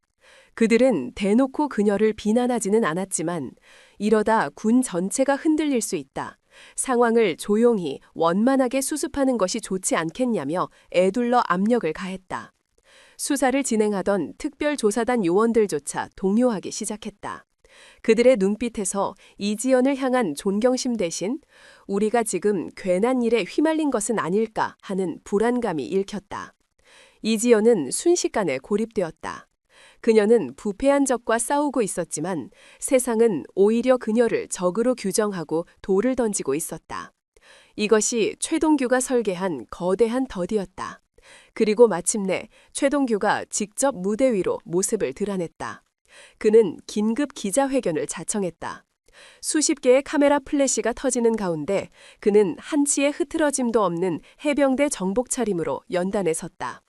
그들은 대놓고 그녀를 비난하지는 않았지만 이러다 군 전체가 흔들릴 수 있다. 상황을 조용히 원만하게 수습하는 것이 좋지 않겠냐며 애둘러 압력을 가했다. 수사를 진행하던 특별조사단 요원들조차 동요하기 시작했다. 그들의 눈빛에서 이지연을 향한 존경심 대신 우리가 지금 괜한 일에 휘말린 것은 아닐까 하는 불안감이 읽혔다. 이지연은 순식간에 고립되었다. 그녀는 부패한 적과 싸우고 있었지만 세상은 오히려 그녀를 적으로 규정하고 돌을 던지고 있었다. 이것이 최동규가 설계한 거대한 덫이었다. 그리고 마침내 최동규가 직접 무대 위로 모습을 드러냈다. 그는 긴급 기자회견을 자청했다. 수십 개의 카메라 플래시가 터지는 가운데 그는 한치의 흐트러짐도 없는 해병대 정복 차림으로 연단에 섰다.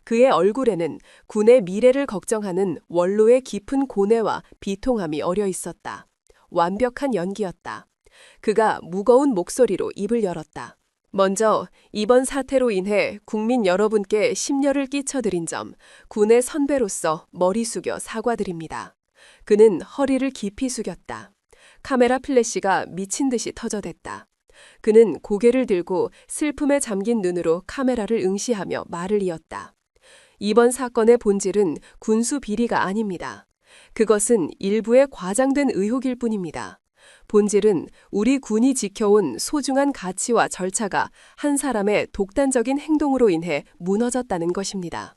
그의 얼굴에는 군의 미래를 걱정하는 원로의 깊은 고뇌와 비통함이 어려 있었다. 완벽한 연기였다. 그가 무거운 목소리로 입을 열었다. 먼저 이번 사태로 인해 국민 여러분께 심려를 끼쳐드린 점 군의 선배로서 머리 숙여 사과드립니다. 그는 허리를 깊이 숙였다. 카메라 플래시가 미친 듯이 터져댔다. 그는 고개를 들고 슬픔에 잠긴 눈으로 카메라를 응시하며 말을 이었다. 이번 사건의 본질은 군수 비리가 아닙니다. 그것은 일부의 과장된 의혹일 뿐입니다. 본질은 우리 군이 지켜온 소중한 가치와 절차가 한 사람의 독단적인 행동으로 인해 무너졌다는 것입니다.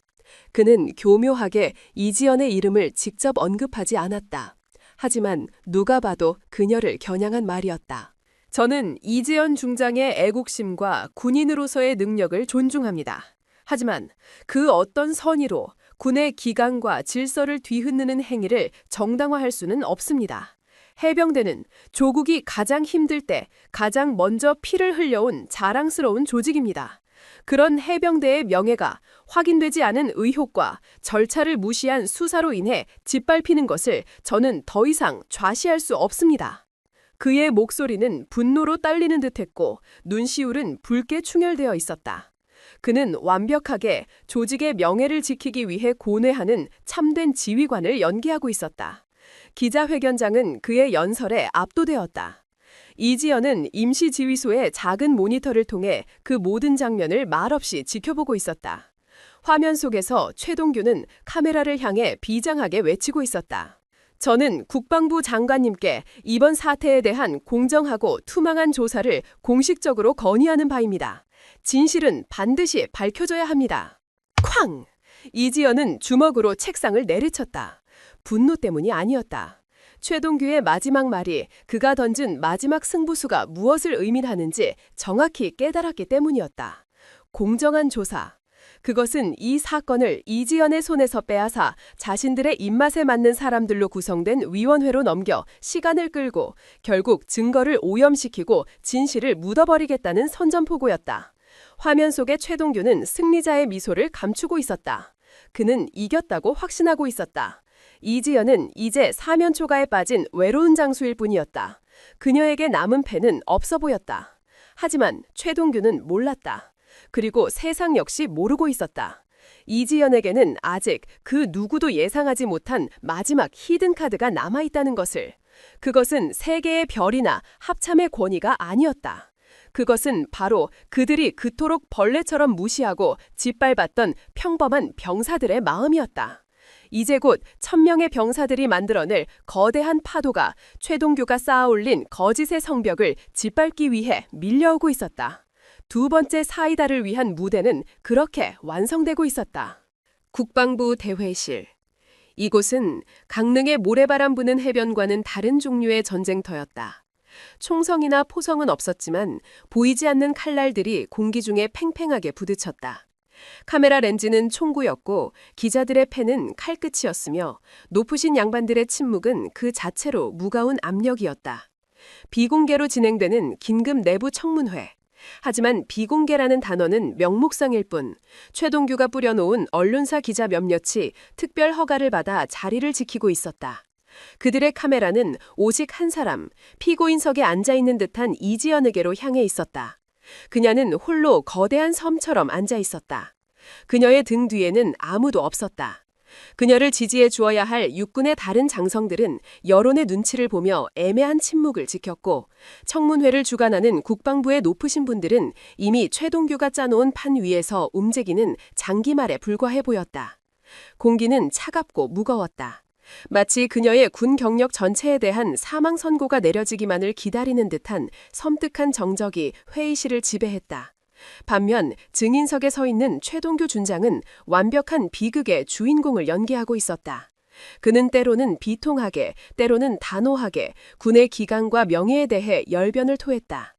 그는 교묘하게 이지연의 이름을 직접 언급하지 않았다. 하지만 누가 봐도 그녀를 겨냥한 말이었다. 저는 이지연 중장의 애국심과 군인으로서의 능력을 존중합니다. 하지만 그 어떤 선의로 군의 기강과 질서를 뒤흔드는 행위를 정당화할 수는 없습니다. 해병대는 조국이 가장 힘들 때 가장 먼저 피를 흘려온 자랑스러운 조직입니다. 그런 해병대의 명예가 확인되지 않은 의혹과 절차를 무시한 수사로 인해 짓밟히는 것을 저는 더 이상 좌시할 수 없습니다. 그의 목소리는 분노로 딸리는 듯했고 눈시울은 붉게 충혈되어 있었다. 그는 완벽하게 조직의 명예를 지키기 위해 고뇌하는 참된 지휘관을 연기하고 있었다. 기자회견장은 그의 연설에 압도되었다. 이지연은 임시지휘소의 작은 모니터를 통해 그 모든 장면을 말없이 지켜보고 있었다. 화면 속에서 최동규는 카메라를 향해 비장하게 외치고 있었다. 저는 국방부 장관님께 이번 사태에 대한 공정하고 투명한 조사를 공식적으로 건의하는 바입니다. 진실은 반드시 밝혀져야 합니다. 쾅! 이지연은 주먹으로 책상을 내리쳤다. 분노 때문이 아니었다. 최동규의 마지막 말이 그가 던진 마지막 승부수가 무엇을 의미하는지 정확히 깨달았기 때문이었다. 공정한 조사. 그것은 이 사건을 이지연의 손에서 빼앗아 자신들의 입맛에 맞는 사람들로 구성된 위원회로 넘겨 시간을 끌고 결국 증거를 오염시키고 진실을 묻어버리겠다는 선전포고였다. 화면 속의 최동규는 승리자의 미소를 감추고 있었다. 그는 이겼다고 확신하고 있었다. 이지연은 이제 사면초가에 빠진 외로운 장수일 뿐이었다. 그녀에게 남은 패는 없어 보였다. 하지만 최동규는 몰랐다. 그리고 세상 역시 모르고 있었다. 이지연에게는 아직 그 누구도 예상하지 못한 마지막 히든카드가 남아있다는 것을. 그것은 세계의 별이나 합참의 권위가 아니었다. 그것은 바로 그들이 그토록 벌레처럼 무시하고 짓밟았던 평범한 병사들의 마음이었다. 이제 곧 1000명의 병사들이 만들어낼 거대한 파도가 최동규가 쌓아올린 거짓의 성벽을 짓밟기 위해 밀려오고 있었다. 두 번째 사이다를 위한 무대는 그렇게 완성되고 있었다. 국방부 대회실. 이곳은 강릉의 모래바람 부는 해변과는 다른 종류의 전쟁터였다. 총성이나 포성은 없었지만 보이지 않는 칼날들이 공기 중에 팽팽하게 부딪혔다. 카메라 렌즈는 총구였고 기자들의 펜은 칼끝이었으며 높으신 양반들의 침묵은 그 자체로 무거운 압력이었다. 비공개로 진행되는 긴급 내부 청문회. 하지만 비공개라는 단어는 명목상일 뿐 최동규가 뿌려놓은 언론사 기자 몇몇이 특별 허가를 받아 자리를 지키고 있었다. 그들의 카메라는 오직 한 사람, 피고인석에 앉아있는 듯한 이지연에게로 향해 있었다. 그녀는 홀로 거대한 섬처럼 앉아 있었다. 그녀의 등 뒤에는 아무도 없었다. 그녀를 지지해 주어야 할 육군의 다른 장성들은 여론의 눈치를 보며 애매한 침묵을 지켰고 청문회를 주관하는 국방부의 높으신 분들은 이미 최동규가 짜놓은 판 위에서 움직이는 장기말에 불과해 보였다. 공기는 차갑고 무거웠다. 마치 그녀의 군 경력 전체에 대한 사망 선고가 내려지기만을 기다리는 듯한 섬뜩한 정적이 회의실을 지배했다. 반면 증인석에 서 있는 최동규 준장은 완벽한 비극의 주인공을 연기하고 있었다. 그는 때로는 비통하게, 때로는 단호하게 군의 기강과 명예에 대해 열변을 토했다.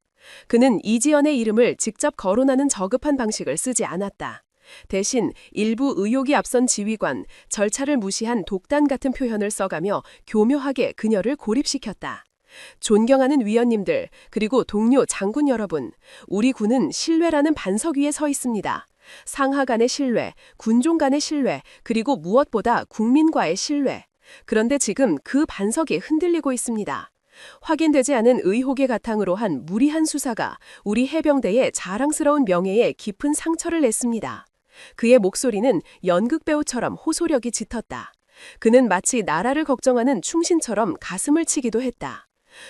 그는 이지연의 이름을 직접 거론하는 저급한 방식을 쓰지 않았다. 대신 일부 의혹이 앞선 지휘관, 절차를 무시한 독단 같은 표현을 써가며 교묘하게 그녀를 고립시켰다. 존경하는 위원님들, 그리고 동료 장군 여러분, 우리 군은 신뢰라는 반석 위에 서 있습니다. 상하 간의 신뢰, 군종 간의 신뢰, 그리고 무엇보다 국민과의 신뢰. 그런데 지금 그 반석이 흔들리고 있습니다. 확인되지 않은 의혹의 바탕으로 한 무리한 수사가 우리 해병대의 자랑스러운 명예에 깊은 상처를 냈습니다. 그의 목소리는 연극배우처럼 호소력이 짙었다. 그는 마치 나라를 걱정하는 충신처럼 가슴을 치기도 했다.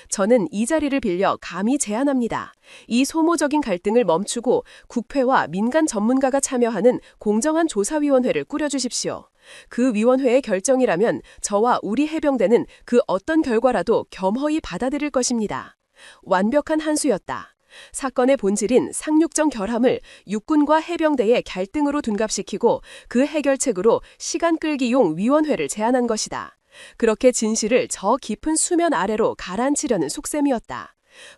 저는 이 자리를 빌려 감히 제안합니다. 이 소모적인 갈등을 멈추고 국회와 민간 전문가가 참여하는 공정한 조사위원회를 꾸려주십시오. 그 위원회의 결정이라면 저와 우리 해병대는 그 어떤 결과라도 겸허히 받아들일 것입니다. 완벽한 한 수였다. 사건의 본질인 상륙정 결함을 육군과 해병대의 갈등으로 둔갑시키고 그 해결책으로 시간 끌기용 위원회를 제안한 것이다. 그렇게 진실을 저 깊은 수면 아래로 가라앉히려는 속셈이었다.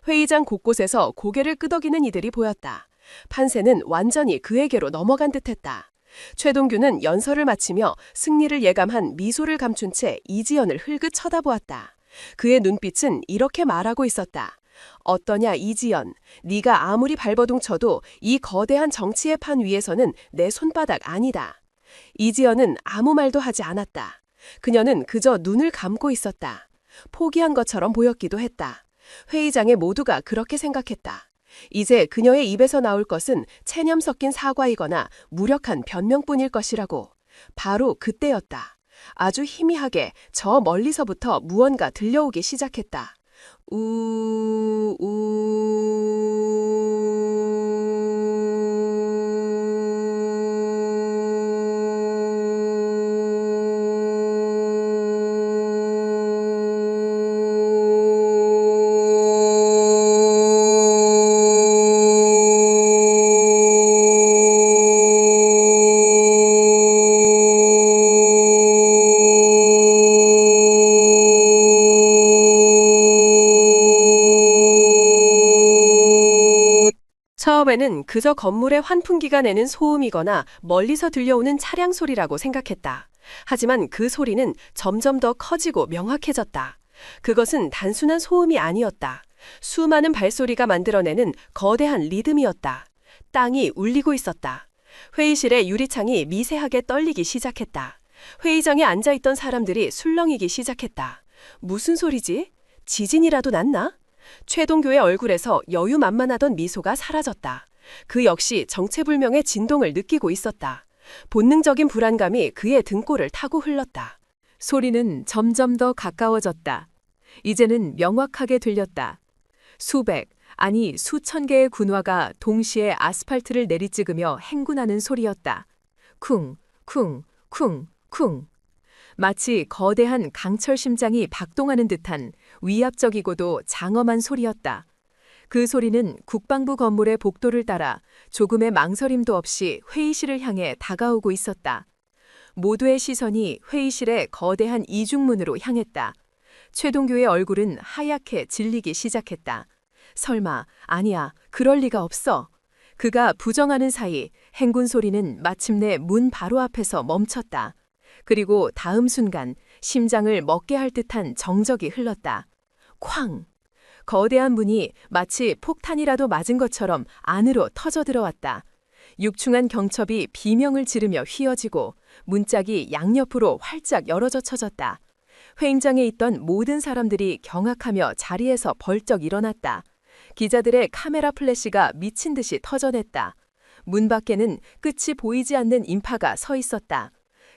회의장 곳곳에서 고개를 끄덕이는 이들이 보였다. 판세는 완전히 그에게로 넘어간 듯했다. 최동규는 연설을 마치며 승리를 예감한 미소를 감춘 채 이지연을 흘끗 쳐다보았다. 그의 눈빛은 이렇게 말하고 있었다. 어떠냐 이지연, 네가 아무리 발버둥 쳐도 이 거대한 정치의 판 위에서는 내 손바닥 아니다. 이지연은 아무 말도 하지 않았다. 그녀는 그저 눈을 감고 있었다. 포기한 것처럼 보였기도 했다. 회의장에 모두가 그렇게 생각했다. 이제 그녀의 입에서 나올 것은 체념 섞인 사과이거나 무력한 변명뿐일 것이라고. 바로 그때였다. 아주 희미하게 저 멀리서부터 무언가 들려오기 시작했다. 처음에는 그저 건물의 환풍기가 내는 소음이거나 멀리서 들려오는 차량 소리라고 생각했다. 하지만 그 소리는 점점 더 커지고 명확해졌다. 그것은 단순한 소음이 아니었다. 수많은 발소리가 만들어내는 거대한 리듬이었다. 땅이 울리고 있었다. 회의실의 유리창이 미세하게 떨리기 시작했다. 회의장에 앉아있던 사람들이 술렁이기 시작했다. 무슨 소리지? 지진이라도 났나? 최동규의 얼굴에서 여유만만하던 미소가 사라졌다. 그 역시 정체불명의 진동을 느끼고 있었다. 본능적인 불안감이 그의 등골을 타고 흘렀다. 소리는 점점 더 가까워졌다. 이제는 명확하게 들렸다. 수백, 아니 수천 개의 군화가 동시에 아스팔트를 내리찍으며 행군하는 소리였다. 쿵, 쿵, 쿵, 쿵. 마치 거대한 강철 심장이 박동하는 듯한 위압적이고도 장엄한 소리였다. 그 소리는 국방부 건물의 복도를 따라 조금의 망설임도 없이 회의실을 향해 다가오고 있었다. 모두의 시선이 회의실의 거대한 이중문으로 향했다. 최동규의 얼굴은 하얗게 질리기 시작했다. 설마, 아니야, 그럴 리가 없어. 그가 부정하는 사이 행군 소리는 마침내 문 바로 앞에서 멈췄다. 그리고 다음 순간 심장을 먹게 할 듯한 정적이 흘렀다. 쾅! 거대한 문이 마치 폭탄이라도 맞은 것처럼 안으로 터져 들어왔다. 육중한 경첩이 비명을 지르며 휘어지고 문짝이 양옆으로 활짝 열어져 쳐졌다. 회의장에 있던 모든 사람들이 경악하며 자리에서 벌쩍 일어났다. 기자들의 카메라 플래시가 미친 듯이 터져냈다. 문 밖에는 끝이 보이지 않는 인파가 서 있었다.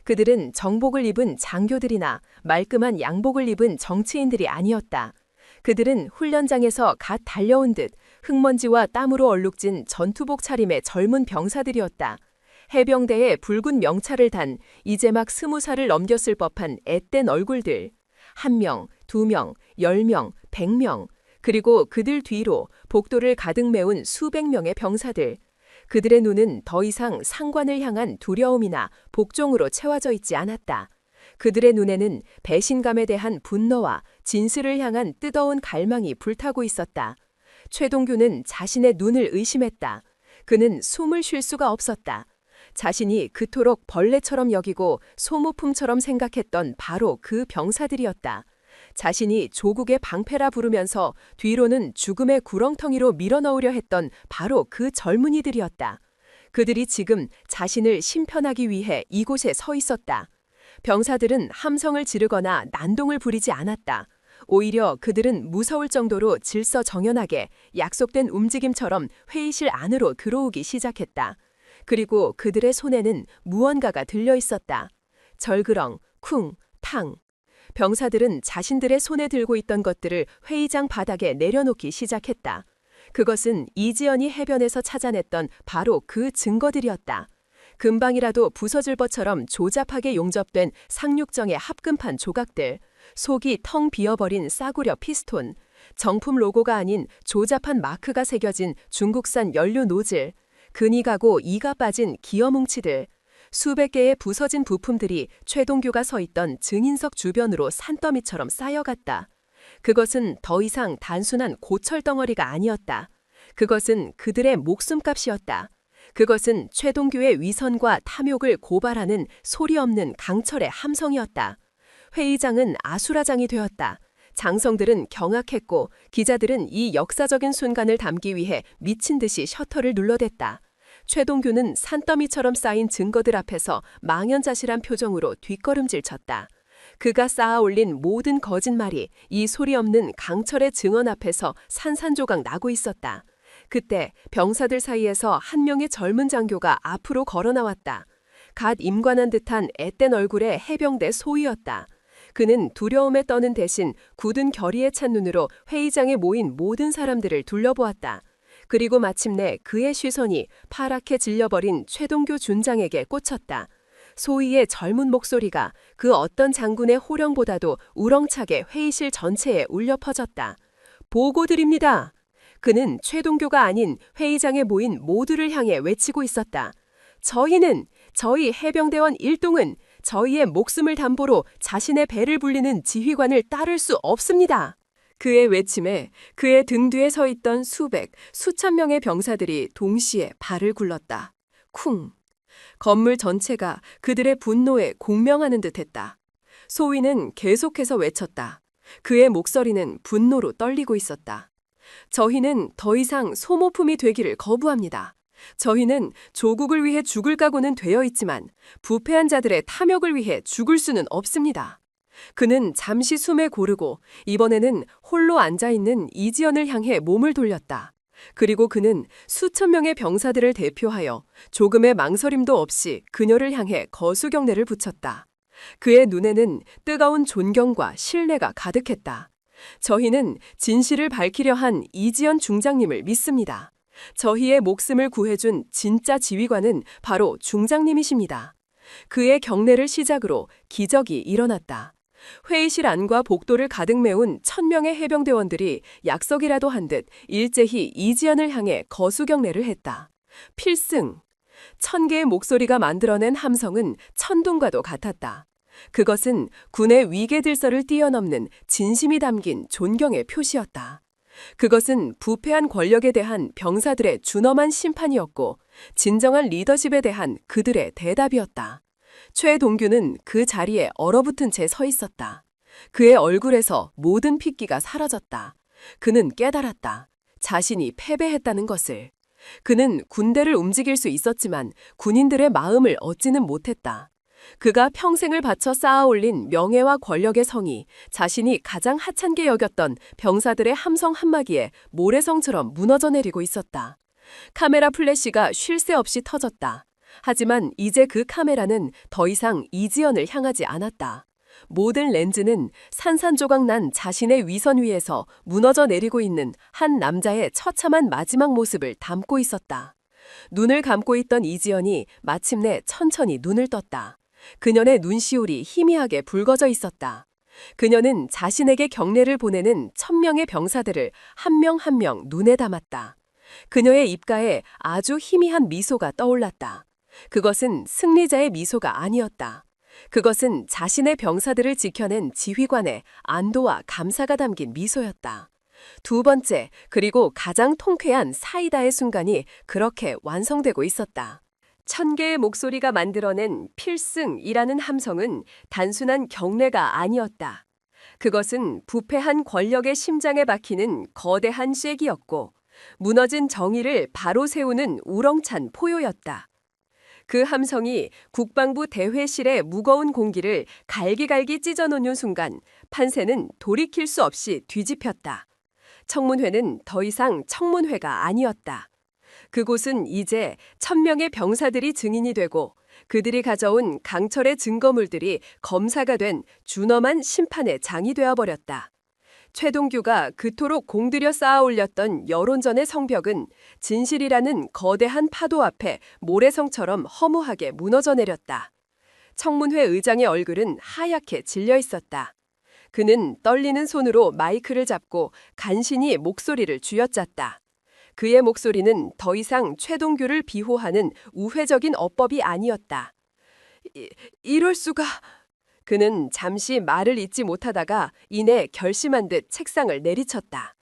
그들은 정복을 입은 장교들이나 말끔한 양복을 입은 정치인들이 아니었다. 그들은 훈련장에서 갓 달려온 듯 흙먼지와 땀으로 얼룩진 전투복 차림의 젊은 병사들이었다. 해병대에 붉은 명찰을 단 이제 막 20살을 넘겼을 법한 앳된 얼굴들. 1명, 2명, 10명, 100명, 그리고 그들 뒤로 복도를 가득 메운 수백 명의 병사들. 그들의 눈은 더 이상 상관을 향한 두려움이나 복종으로 채워져 있지 않았다. 그들의 눈에는 배신감에 대한 분노와 진실을 향한 뜨거운 갈망이 불타고 있었다. 최동규는 자신의 눈을 의심했다. 그는 숨을 쉴 수가 없었다. 자신이 그토록 벌레처럼 여기고 소모품처럼 생각했던 바로 그 병사들이었다. 자신이 조국의 방패라 부르면서 뒤로는 죽음의 구렁텅이로 밀어넣으려 했던 바로 그 젊은이들이었다. 그들이 지금 자신을 심편하기 위해 이곳에 서 있었다. 병사들은 함성을 지르거나 난동을 부리지 않았다. 오히려 그들은 무서울 정도로 질서정연하게 약속된 움직임처럼 회의실 안으로 들어오기 시작했다. 그리고 그들의 손에는 무언가가 들려 있었다. 절그렁, 쿵, 탕. 병사들은 자신들의 손에 들고 있던 것들을 회의장 바닥에 내려놓기 시작했다. 그것은 이지연이 해변에서 찾아냈던 바로 그 증거들이었다. 금방이라도 부서질 것처럼 조잡하게 용접된 상륙정의 합금판 조각들, 속이 텅 비어버린 싸구려 피스톤, 정품 로고가 아닌 조잡한 마크가 새겨진 중국산 연료 노즐, 근이 가고 이가 빠진 기어 뭉치들, 수백 개의 부서진 부품들이 최동규가 서 있던 증인석 주변으로 산더미처럼 쌓여갔다. 그것은 더 이상 단순한 고철 덩어리가 아니었다. 그것은 그들의 목숨값이었다. 그것은 최동규의 위선과 탐욕을 고발하는 소리 없는 강철의 함성이었다. 회의장은 아수라장이 되었다. 장성들은 경악했고 기자들은 이 역사적인 순간을 담기 위해 미친 듯이 셔터를 눌러댔다. 최동규는 산더미처럼 쌓인 증거들 앞에서 망연자실한 표정으로 뒷걸음질 쳤다. 그가 쌓아올린 모든 거짓말이 이 소리 없는 강철의 증언 앞에서 산산조각 나고 있었다. 그때 병사들 사이에서 한 명의 젊은 장교가 앞으로 걸어 나왔다. 갓 임관한 듯한 앳된 얼굴의 해병대 소위였다. 그는 두려움에 떠는 대신 굳은 결의에 찬 눈으로 회의장에 모인 모든 사람들을 둘러보았다. 그리고 마침내 그의 시선이 파랗게 질려버린 최동규 준장에게 꽂혔다. 소위의 젊은 목소리가 그 어떤 장군의 호령보다도 우렁차게 회의실 전체에 울려 퍼졌다. 보고드립니다. 그는 최동규가 아닌 회의장에 모인 모두를 향해 외치고 있었다. 저희 해병대원 일동은 저희의 목숨을 담보로 자신의 배를 불리는 지휘관을 따를 수 없습니다. 그의 외침에 그의 등 뒤에 서 있던 수천 명의 병사들이 동시에 발을 굴렀다. 쿵! 건물 전체가 그들의 분노에 공명하는 듯했다. 소위는 계속해서 외쳤다. 그의 목소리는 분노로 떨리고 있었다. 저희는 더 이상 소모품이 되기를 거부합니다. 저희는 조국을 위해 죽을 각오는 되어 있지만 부패한 자들의 탐욕을 위해 죽을 수는 없습니다. 그는 잠시 숨에 고르고 이번에는 홀로 앉아있는 이지연을 향해 몸을 돌렸다. 그리고 그는 수천 명의 병사들을 대표하여 조금의 망설임도 없이 그녀를 향해 거수경례를 붙였다. 그의 눈에는 뜨거운 존경과 신뢰가 가득했다. 저희는 진실을 밝히려 한 이지연 중장님을 믿습니다. 저희의 목숨을 구해준 진짜 지휘관은 바로 중장님이십니다. 그의 경례를 시작으로 기적이 일어났다. 회의실 안과 복도를 가득 메운 1000명의 해병대원들이 약속이라도 한 듯 일제히 이지연을 향해 거수경례를 했다. 필승! 1000개의 목소리가 만들어낸 함성은 천둥과도 같았다. 그것은 군의 위계질서를 뛰어넘는 진심이 담긴 존경의 표시였다. 그것은 부패한 권력에 대한 병사들의 준엄한 심판이었고 진정한 리더십에 대한 그들의 대답이었다. 최동규는 그 자리에 얼어붙은 채 서 있었다. 그의 얼굴에서 모든 핏기가 사라졌다. 그는 깨달았다. 자신이 패배했다는 것을. 그는 군대를 움직일 수 있었지만 군인들의 마음을 얻지는 못했다. 그가 평생을 바쳐 쌓아올린 명예와 권력의 성이 자신이 가장 하찮게 여겼던 병사들의 함성 한마디에 모래성처럼 무너져 내리고 있었다. 카메라 플래시가 쉴 새 없이 터졌다. 하지만 이제 그 카메라는 더 이상 이지연을 향하지 않았다. 모든 렌즈는 산산조각 난 자신의 위선 위에서 무너져 내리고 있는 한 남자의 처참한 마지막 모습을 담고 있었다. 눈을 감고 있던 이지연이 마침내 천천히 눈을 떴다. 그녀의 눈시울이 희미하게 붉어져 있었다. 그녀는 자신에게 경례를 보내는 1000명의 병사들을 한 명 한 명 눈에 담았다. 그녀의 입가에 아주 희미한 미소가 떠올랐다. 그것은 승리자의 미소가 아니었다. 그것은 자신의 병사들을 지켜낸 지휘관의 안도와 감사가 담긴 미소였다. 두 번째, 그리고 가장 통쾌한 사이다의 순간이 그렇게 완성되고 있었다. 1000개의 목소리가 만들어낸 필승이라는 함성은 단순한 경례가 아니었다. 그것은 부패한 권력의 심장에 박히는 거대한 쐐기였고 무너진 정의를 바로 세우는 우렁찬 포효였다. 그 함성이 국방부 대회실의 무거운 공기를 갈기갈기 찢어놓는 순간 판세는 돌이킬 수 없이 뒤집혔다. 청문회는 더 이상 청문회가 아니었다. 그곳은 이제 1000명의 병사들이 증인이 되고 그들이 가져온 강철의 증거물들이 검사가 된 준엄한 심판의 장이 되어버렸다. 최동규가 그토록 공들여 쌓아 올렸던 여론전의 성벽은 진실이라는 거대한 파도 앞에 모래성처럼 허무하게 무너져 내렸다. 청문회 의장의 얼굴은 하얗게 질려 있었다. 그는 떨리는 손으로 마이크를 잡고 간신히 목소리를 쥐어짰다. 그의 목소리는 더 이상 최동규를 비호하는 우회적인 어법이 아니었다. 이럴 수가... 그는 잠시 말을 잇지 못하다가 이내 결심한 듯 책상을 내리쳤다.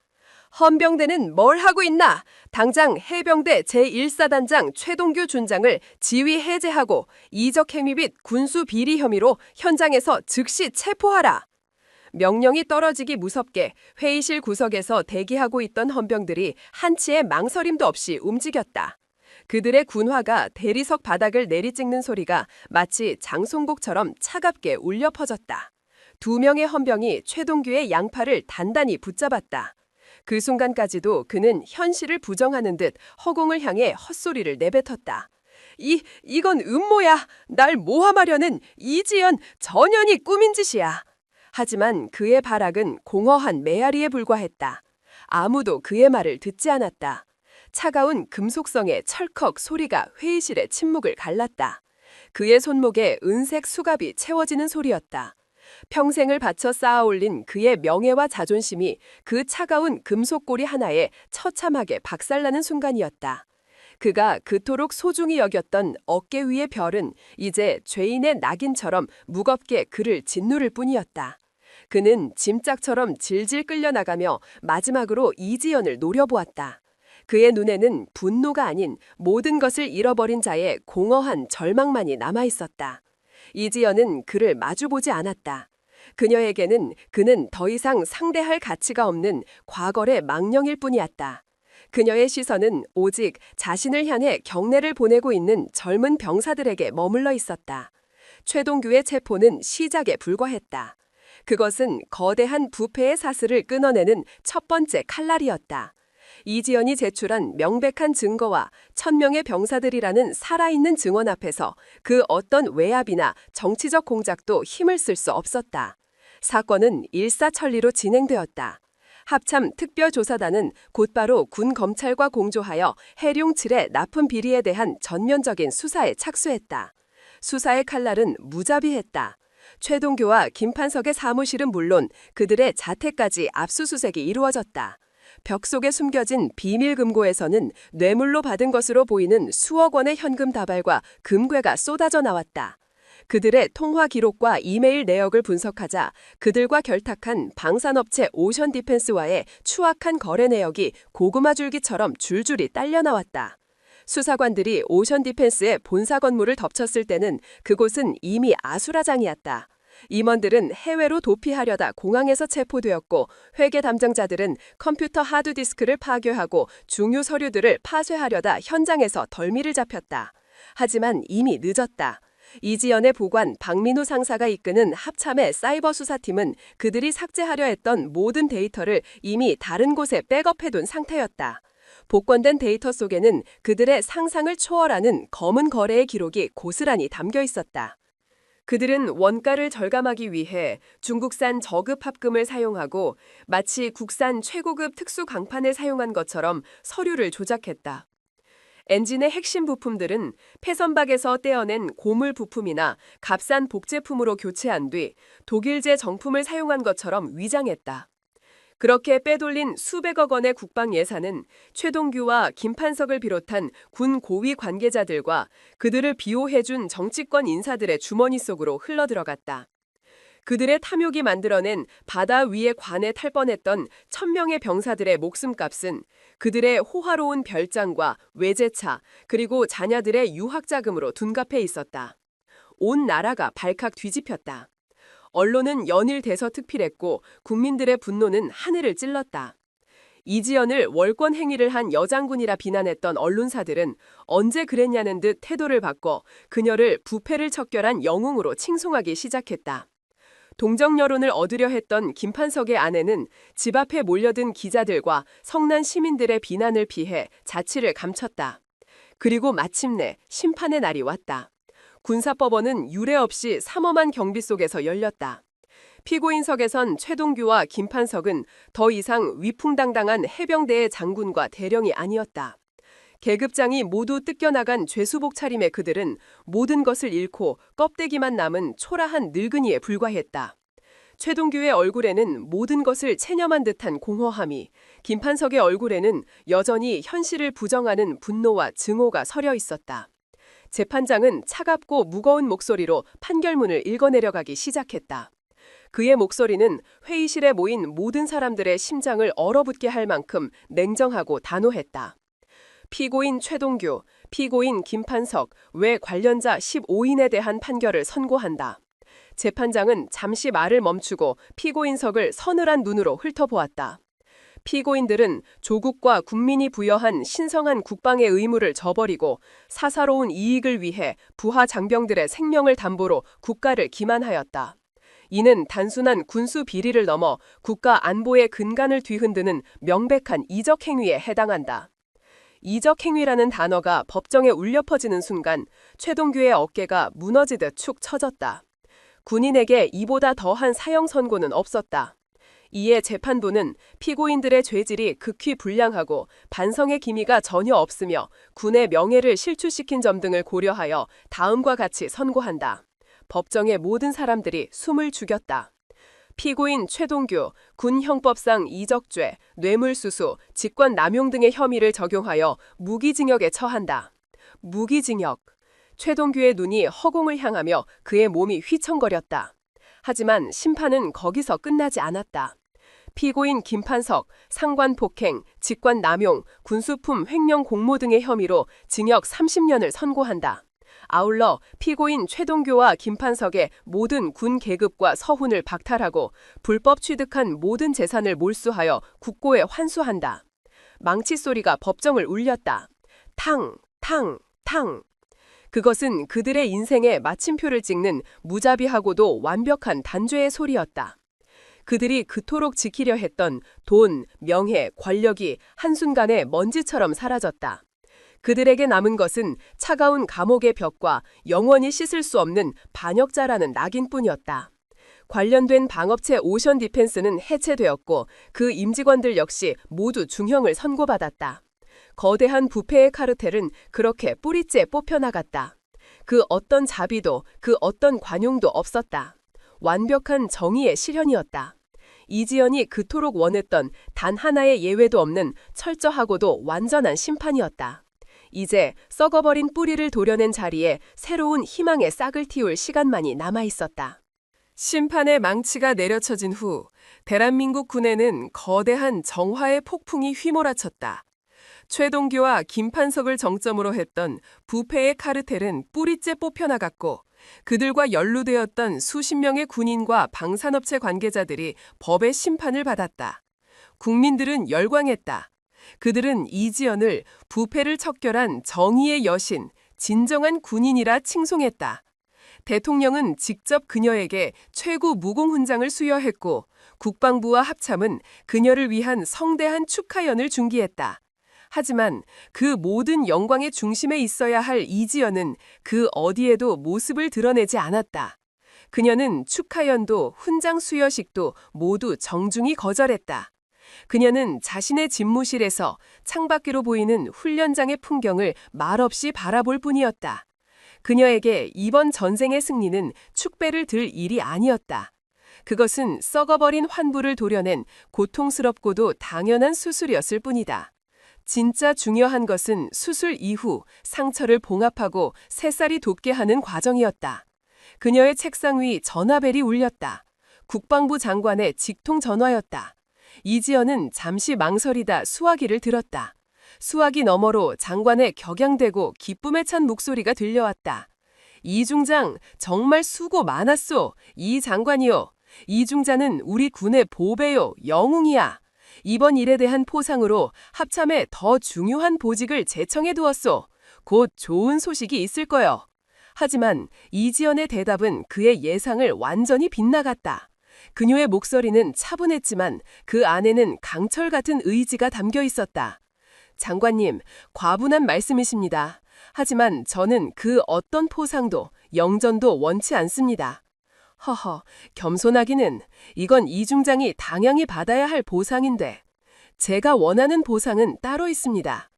헌병대는 뭘 하고 있나? 당장 해병대 제1사단장 최동규 준장을 지위 해제하고 이적행위 및 군수 비리 혐의로 현장에서 즉시 체포하라. 명령이 떨어지기 무섭게 회의실 구석에서 대기하고 있던 헌병들이 한치의 망설임도 없이 움직였다. 그들의 군화가 대리석 바닥을 내리찍는 소리가 마치 장송곡처럼 차갑게 울려 퍼졌다. 2명의 헌병이 최동규의 양팔을 단단히 붙잡았다. 그 순간까지도 그는 현실을 부정하는 듯 허공을 향해 헛소리를 내뱉었다. 이건 음모야. 날 모함하려는 이지연 전현이 꾸민 짓이야. 하지만 그의 발악은 공허한 메아리에 불과했다. 아무도 그의 말을 듣지 않았다. 차가운 금속성의 철컥 소리가 회의실의 침묵을 갈랐다. 그의 손목에 은색 수갑이 채워지는 소리였다. 평생을 바쳐 쌓아올린 그의 명예와 자존심이 그 차가운 금속고리 하나에 처참하게 박살나는 순간이었다. 그가 그토록 소중히 여겼던 어깨 위의 별은 이제 죄인의 낙인처럼 무겁게 그를 짓누를 뿐이었다. 그는 짐짝처럼 질질 끌려나가며 마지막으로 이지연을 노려보았다. 그의 눈에는 분노가 아닌 모든 것을 잃어버린 자의 공허한 절망만이 남아있었다. 이지연은 그를 마주보지 않았다. 그녀에게는 그는 더 이상 상대할 가치가 없는 과거의 망령일 뿐이었다. 그녀의 시선은 오직 자신을 향해 경례를 보내고 있는 젊은 병사들에게 머물러 있었다. 최동규의 체포는 시작에 불과했다. 그것은 거대한 부패의 사슬을 끊어내는 첫 번째 칼날이었다. 이지연이 제출한 명백한 증거와 1000명의 병사들이라는 살아있는 증언 앞에서 그 어떤 외압이나 정치적 공작도 힘을 쓸 수 없었다. 사건은 일사천리로 진행되었다. 합참 특별조사단은 곧바로 군 검찰과 공조하여 해룡7의 납품 비리에 대한 전면적인 수사에 착수했다. 수사의 칼날은 무자비했다. 최동규와 김판석의 사무실은 물론 그들의 자택까지 압수수색이 이루어졌다. 벽 속에 숨겨진 비밀금고에서는 뇌물로 받은 것으로 보이는 수억 원의 현금 다발과 금괴가 쏟아져 나왔다. 그들의 통화 기록과 이메일 내역을 분석하자 그들과 결탁한 방산업체 오션디펜스와의 추악한 거래 내역이 고구마 줄기처럼 줄줄이 딸려 나왔다. 수사관들이 오션디펜스의 본사 건물을 덮쳤을 때는 그곳은 이미 아수라장이었다. 임원들은 해외로 도피하려다 공항에서 체포되었고 회계 담당자들은 컴퓨터 하드디스크를 파괴하고 중요 서류들을 파쇄하려다 현장에서 덜미를 잡혔다. 하지만 이미 늦었다. 이지연의 보관 박민우 상사가 이끄는 합참의 사이버 수사팀은 그들이 삭제하려 했던 모든 데이터를 이미 다른 곳에 백업해둔 상태였다. 복권된 데이터 속에는 그들의 상상을 초월하는 검은 거래의 기록이 고스란히 담겨 있었다. 그들은 원가를 절감하기 위해 중국산 저급 합금을 사용하고 마치 국산 최고급 특수 강판을 사용한 것처럼 서류를 조작했다. 엔진의 핵심 부품들은 폐선박에서 떼어낸 고물 부품이나 값싼 복제품으로 교체한 뒤 독일제 정품을 사용한 것처럼 위장했다. 그렇게 빼돌린 수백억 원의 국방 예산은 최동규와 김판석을 비롯한 군 고위 관계자들과 그들을 비호해준 정치권 인사들의 주머니 속으로 흘러들어갔다. 그들의 탐욕이 만들어낸 바다 위의 관에 탈 뻔했던 1000명의 병사들의 목숨값은 그들의 호화로운 별장과 외제차 그리고 자녀들의 유학자금으로 둔갑해 있었다. 온 나라가 발칵 뒤집혔다. 언론은 연일 대서특필했고 국민들의 분노는 하늘을 찔렀다. 이지연을 월권 행위를 한 여장군이라 비난했던 언론사들은 언제 그랬냐는 듯 태도를 바꿔 그녀를 부패를 척결한 영웅으로 칭송하기 시작했다. 동정 여론을 얻으려 했던 김판석의 아내는 집 앞에 몰려든 기자들과 성난 시민들의 비난을 피해 자취를 감췄다. 그리고 마침내 심판의 날이 왔다. 군사법원은 유례 없이 삼엄한 경비 속에서 열렸다. 피고인석에선 최동규와 김판석은 더 이상 위풍당당한 해병대의 장군과 대령이 아니었다. 계급장이 모두 뜯겨나간 죄수복 차림의 그들은 모든 것을 잃고 껍데기만 남은 초라한 늙은이에 불과했다. 최동규의 얼굴에는 모든 것을 체념한 듯한 공허함이, 김판석의 얼굴에는 여전히 현실을 부정하는 분노와 증오가 서려 있었다. 재판장은 차갑고 무거운 목소리로 판결문을 읽어내려가기 시작했다. 그의 목소리는 회의실에 모인 모든 사람들의 심장을 얼어붙게 할 만큼 냉정하고 단호했다. 피고인 최동규, 피고인 김판석, 외 관련자 15인에 대한 판결을 선고한다. 재판장은 잠시 말을 멈추고 피고인석을 서늘한 눈으로 훑어보았다. 피고인들은 조국과 국민이 부여한 신성한 국방의 의무를 저버리고 사사로운 이익을 위해 부하 장병들의 생명을 담보로 국가를 기만하였다. 이는 단순한 군수 비리를 넘어 국가 안보의 근간을 뒤흔드는 명백한 이적 행위에 해당한다. 이적 행위라는 단어가 법정에 울려 퍼지는 순간 최동규의 어깨가 무너지듯 축 처졌다. 군인에게 이보다 더한 사형 선고는 없었다. 이에 재판부는 피고인들의 죄질이 극히 불량하고 반성의 기미가 전혀 없으며 군의 명예를 실추시킨 점 등을 고려하여 다음과 같이 선고한다. 법정의 모든 사람들이 숨을 죽였다. 피고인 최동규, 군형법상 이적죄, 뇌물수수, 직권남용 등의 혐의를 적용하여 무기징역에 처한다. 무기징역. 최동규의 눈이 허공을 향하며 그의 몸이 휘청거렸다. 하지만 심판은 거기서 끝나지 않았다. 피고인 김판석, 상관폭행, 직권남용, 군수품 횡령 공모 등의 혐의로 징역 30년을 선고한다. 아울러 피고인 최동규와 김판석의 모든 군 계급과 서훈을 박탈하고 불법 취득한 모든 재산을 몰수하여 국고에 환수한다. 망치 소리가 법정을 울렸다. 탕, 탕, 탕. 그것은 그들의 인생에 마침표를 찍는 무자비하고도 완벽한 단죄의 소리였다. 그들이 그토록 지키려 했던 돈, 명예, 권력이 한순간에 먼지처럼 사라졌다. 그들에게 남은 것은 차가운 감옥의 벽과 영원히 씻을 수 없는 반역자라는 낙인뿐이었다. 관련된 방업체 오션 디펜스는 해체되었고 그 임직원들 역시 모두 중형을 선고받았다. 거대한 부패의 카르텔은 그렇게 뿌리째 뽑혀나갔다. 그 어떤 자비도 그 어떤 관용도 없었다. 완벽한 정의의 실현이었다. 이지연이 그토록 원했던 단 하나의 예외도 없는 철저하고도 완전한 심판이었다. 이제 썩어버린 뿌리를 도려낸 자리에 새로운 희망의 싹을 틔울 시간만이 남아있었다. 심판의 망치가 내려쳐진 후 대한민국 군에는 거대한 정화의 폭풍이 휘몰아쳤다. 최동규와 김판석을 정점으로 했던 부패의 카르텔은 뿌리째 뽑혀나갔고 그들과 연루되었던 수십 명의 군인과 방산업체 관계자들이 법의 심판을 받았다. 국민들은 열광했다. 그들은 이지연을 부패를 척결한 정의의 여신, 진정한 군인이라 칭송했다. 대통령은 직접 그녀에게 최고 무공훈장을 수여했고 국방부와 합참은 그녀를 위한 성대한 축하연을 중기했다. 하지만 그 모든 영광의 중심에 있어야 할 이지연은 그 어디에도 모습을 드러내지 않았다. 그녀는 축하연도 훈장 수여식도 모두 정중히 거절했다. 그녀는 자신의 집무실에서 창밖으로 보이는 훈련장의 풍경을 말없이 바라볼 뿐이었다. 그녀에게 이번 전쟁의 승리는 축배를 들 일이 아니었다. 그것은 썩어버린 환부를 도려낸 고통스럽고도 당연한 수술이었을 뿐이다. 진짜 중요한 것은 수술 이후 상처를 봉합하고 새살이 돋게 하는 과정이었다. 그녀의 책상 위 전화벨이 울렸다. 국방부 장관의 직통 전화였다. 이지연은 잠시 망설이다 수화기를 들었다. 수화기 너머로 장관의 격양되고 기쁨에 찬 목소리가 들려왔다. 이 중장 정말 수고 많았소. 이 장관이요. 이 중자는 우리 군의 보배요. 영웅이야. 이번 일에 대한 포상으로 합참에 더 중요한 보직을 제청해 두었소. 곧 좋은 소식이 있을 거요. 하지만 이지연의 대답은 그의 예상을 완전히 빗나갔다. 그녀의 목소리는 차분했지만 그 안에는 강철 같은 의지가 담겨 있었다. 장관님, 과분한 말씀이십니다. 하지만 저는 그 어떤 포상도 영전도 원치 않습니다. 허허, 겸손하기는 이건 이 중장이 당연히 받아야 할 보상인데 제가 원하는 보상은 따로 있습니다.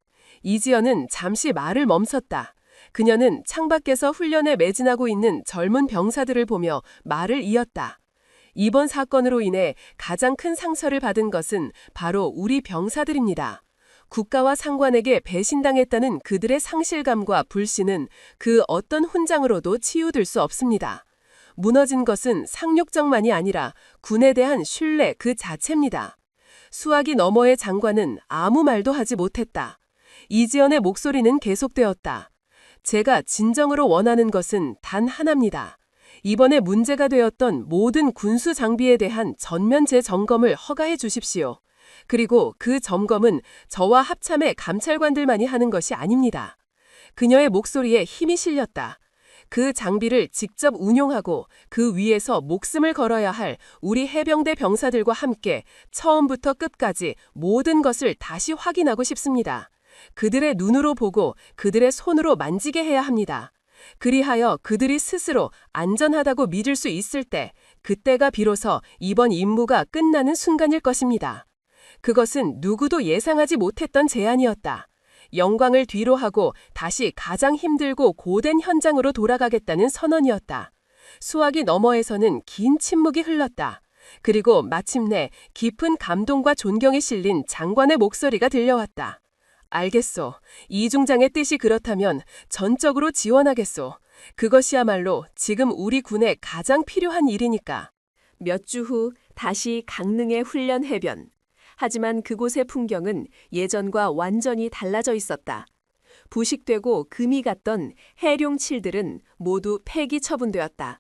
이지연은 잠시 말을 멈췄다. 그녀는 창밖에서 훈련에 매진하고 있는 젊은 병사들을 보며 말을 이었다. 이번 사건으로 인해 가장 큰 상처를 받은 것은 바로 우리 병사들입니다. 국가와 상관에게 배신당했다는 그들의 상실감과 불신은 그 어떤 훈장으로도 치유될 수 없습니다. 무너진 것은 상륙정만이 아니라 군에 대한 신뢰 그 자체입니다. 수화기 너머의 장관은 아무 말도 하지 못했다. 이지연의 목소리는 계속되었다. 제가 진정으로 원하는 것은 단 하나입니다. 이번에 문제가 되었던 모든 군수 장비에 대한 전면 재점검을 허가해 주십시오. 그리고 그 점검은 저와 합참의 감찰관들만이 하는 것이 아닙니다. 그녀의 목소리에 힘이 실렸다. 그 장비를 직접 운용하고 그 위에서 목숨을 걸어야 할 우리 해병대 병사들과 함께 처음부터 끝까지 모든 것을 다시 확인하고 싶습니다. 그들의 눈으로 보고 그들의 손으로 만지게 해야 합니다. 그리하여 그들이 스스로 안전하다고 믿을 수 있을 때, 그때가 비로소 이번 임무가 끝나는 순간일 것입니다. 그것은 누구도 예상하지 못했던 제안이었다. 영광을 뒤로 하고 다시 가장 힘들고 고된 현장으로 돌아가겠다는 선언이었다. 수화기 너머에서는 긴 침묵이 흘렀다. 그리고 마침내 깊은 감동과 존경이 실린 장관의 목소리가 들려왔다. 알겠소. 이중장의 뜻이 그렇다면 전적으로 지원하겠소. 그것이야말로 지금 우리 군에 가장 필요한 일이니까. 몇 주 후 다시 강릉의 훈련 해변. 하지만 그곳의 풍경은 예전과 완전히 달라져 있었다. 부식되고 금이 갔던 해룡칠들은 모두 폐기 처분되었다.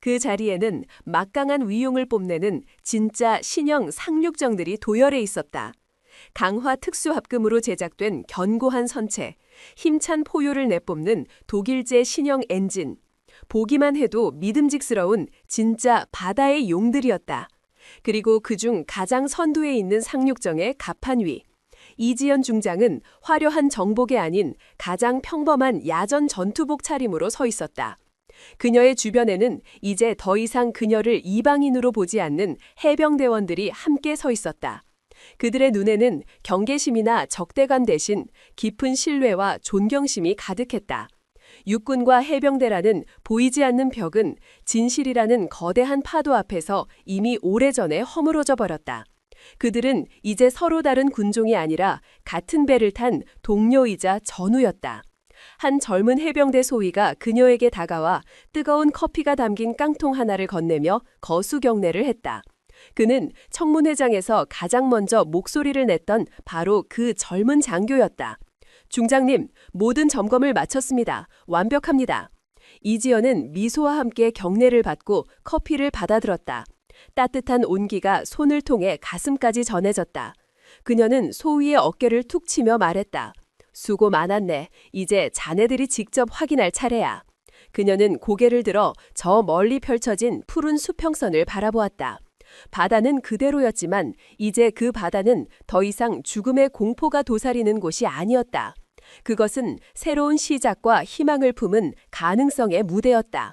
그 자리에는 막강한 위용을 뽐내는 진짜 신형 상륙정들이 도열해 있었다. 강화 특수합금으로 제작된 견고한 선체, 힘찬 포효를 내뿜는 독일제 신형 엔진, 보기만 해도 믿음직스러운 진짜 바다의 용들이었다. 그리고 그중 가장 선두에 있는 상륙정의 갑판위, 이지연 중장은 화려한 정복이 아닌 가장 평범한 야전 전투복 차림으로 서 있었다. 그녀의 주변에는 이제 더 이상 그녀를 이방인으로 보지 않는 해병대원들이 함께 서 있었다. 그들의 눈에는 경계심이나 적대감 대신 깊은 신뢰와 존경심이 가득했다. 육군과 해병대라는 보이지 않는 벽은 진실이라는 거대한 파도 앞에서 이미 오래전에 허물어져 버렸다. 그들은 이제 서로 다른 군종이 아니라 같은 배를 탄 동료이자 전우였다. 한 젊은 해병대 소위가 그녀에게 다가와 뜨거운 커피가 담긴 깡통 하나를 건네며 거수경례를 했다. 그는 청문회장에서 가장 먼저 목소리를 냈던 바로 그 젊은 장교였다. 중장님, 모든 점검을 마쳤습니다. 완벽합니다. 이지연은 미소와 함께 경례를 받고 커피를 받아들었다. 따뜻한 온기가 손을 통해 가슴까지 전해졌다. 그녀는 소위의 어깨를 툭 치며 말했다. 수고 많았네. 이제 자네들이 직접 확인할 차례야. 그녀는 고개를 들어 저 멀리 펼쳐진 푸른 수평선을 바라보았다. 바다는 그대로였지만 이제 그 바다는 더 이상 죽음의 공포가 도사리는 곳이 아니었다. 그것은 새로운 시작과 희망을 품은 가능성의 무대였다.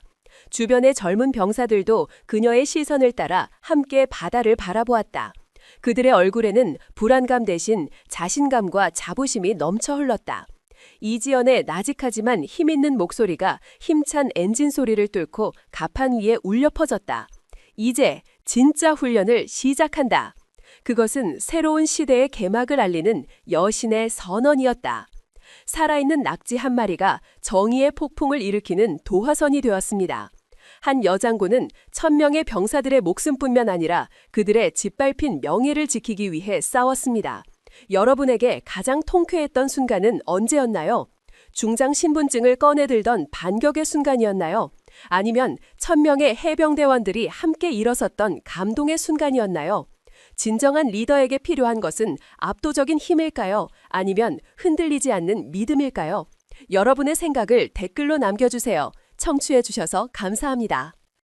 주변의 젊은 병사들도 그녀의 시선을 따라 함께 바다를 바라보았다. 그들의 얼굴에는 불안감 대신 자신감과 자부심이 넘쳐 흘렀다. 이지연의 나직하지만 힘있는 목소리가 힘찬 엔진 소리를 뚫고 갑판 위에 울려 퍼졌다. 이제 진짜 훈련을 시작한다. 그것은 새로운 시대의 개막을 알리는 여신의 선언이었다. 살아있는 낙지 한 마리가 정의의 폭풍을 일으키는 도화선이 되었습니다. 한 여장군은 1000명의 병사들의 목숨뿐만 아니라 그들의 짓밟힌 명예를 지키기 위해 싸웠습니다. 여러분에게 가장 통쾌했던 순간은 언제였나요? 중장 신분증을 꺼내들던 반격의 순간이었나요? 아니면 1000명의 해병대원들이 함께 일어섰던 감동의 순간이었나요? 진정한 리더에게 필요한 것은 압도적인 힘일까요? 아니면 흔들리지 않는 믿음일까요? 여러분의 생각을 댓글로 남겨주세요. 청취해 주셔서 감사합니다.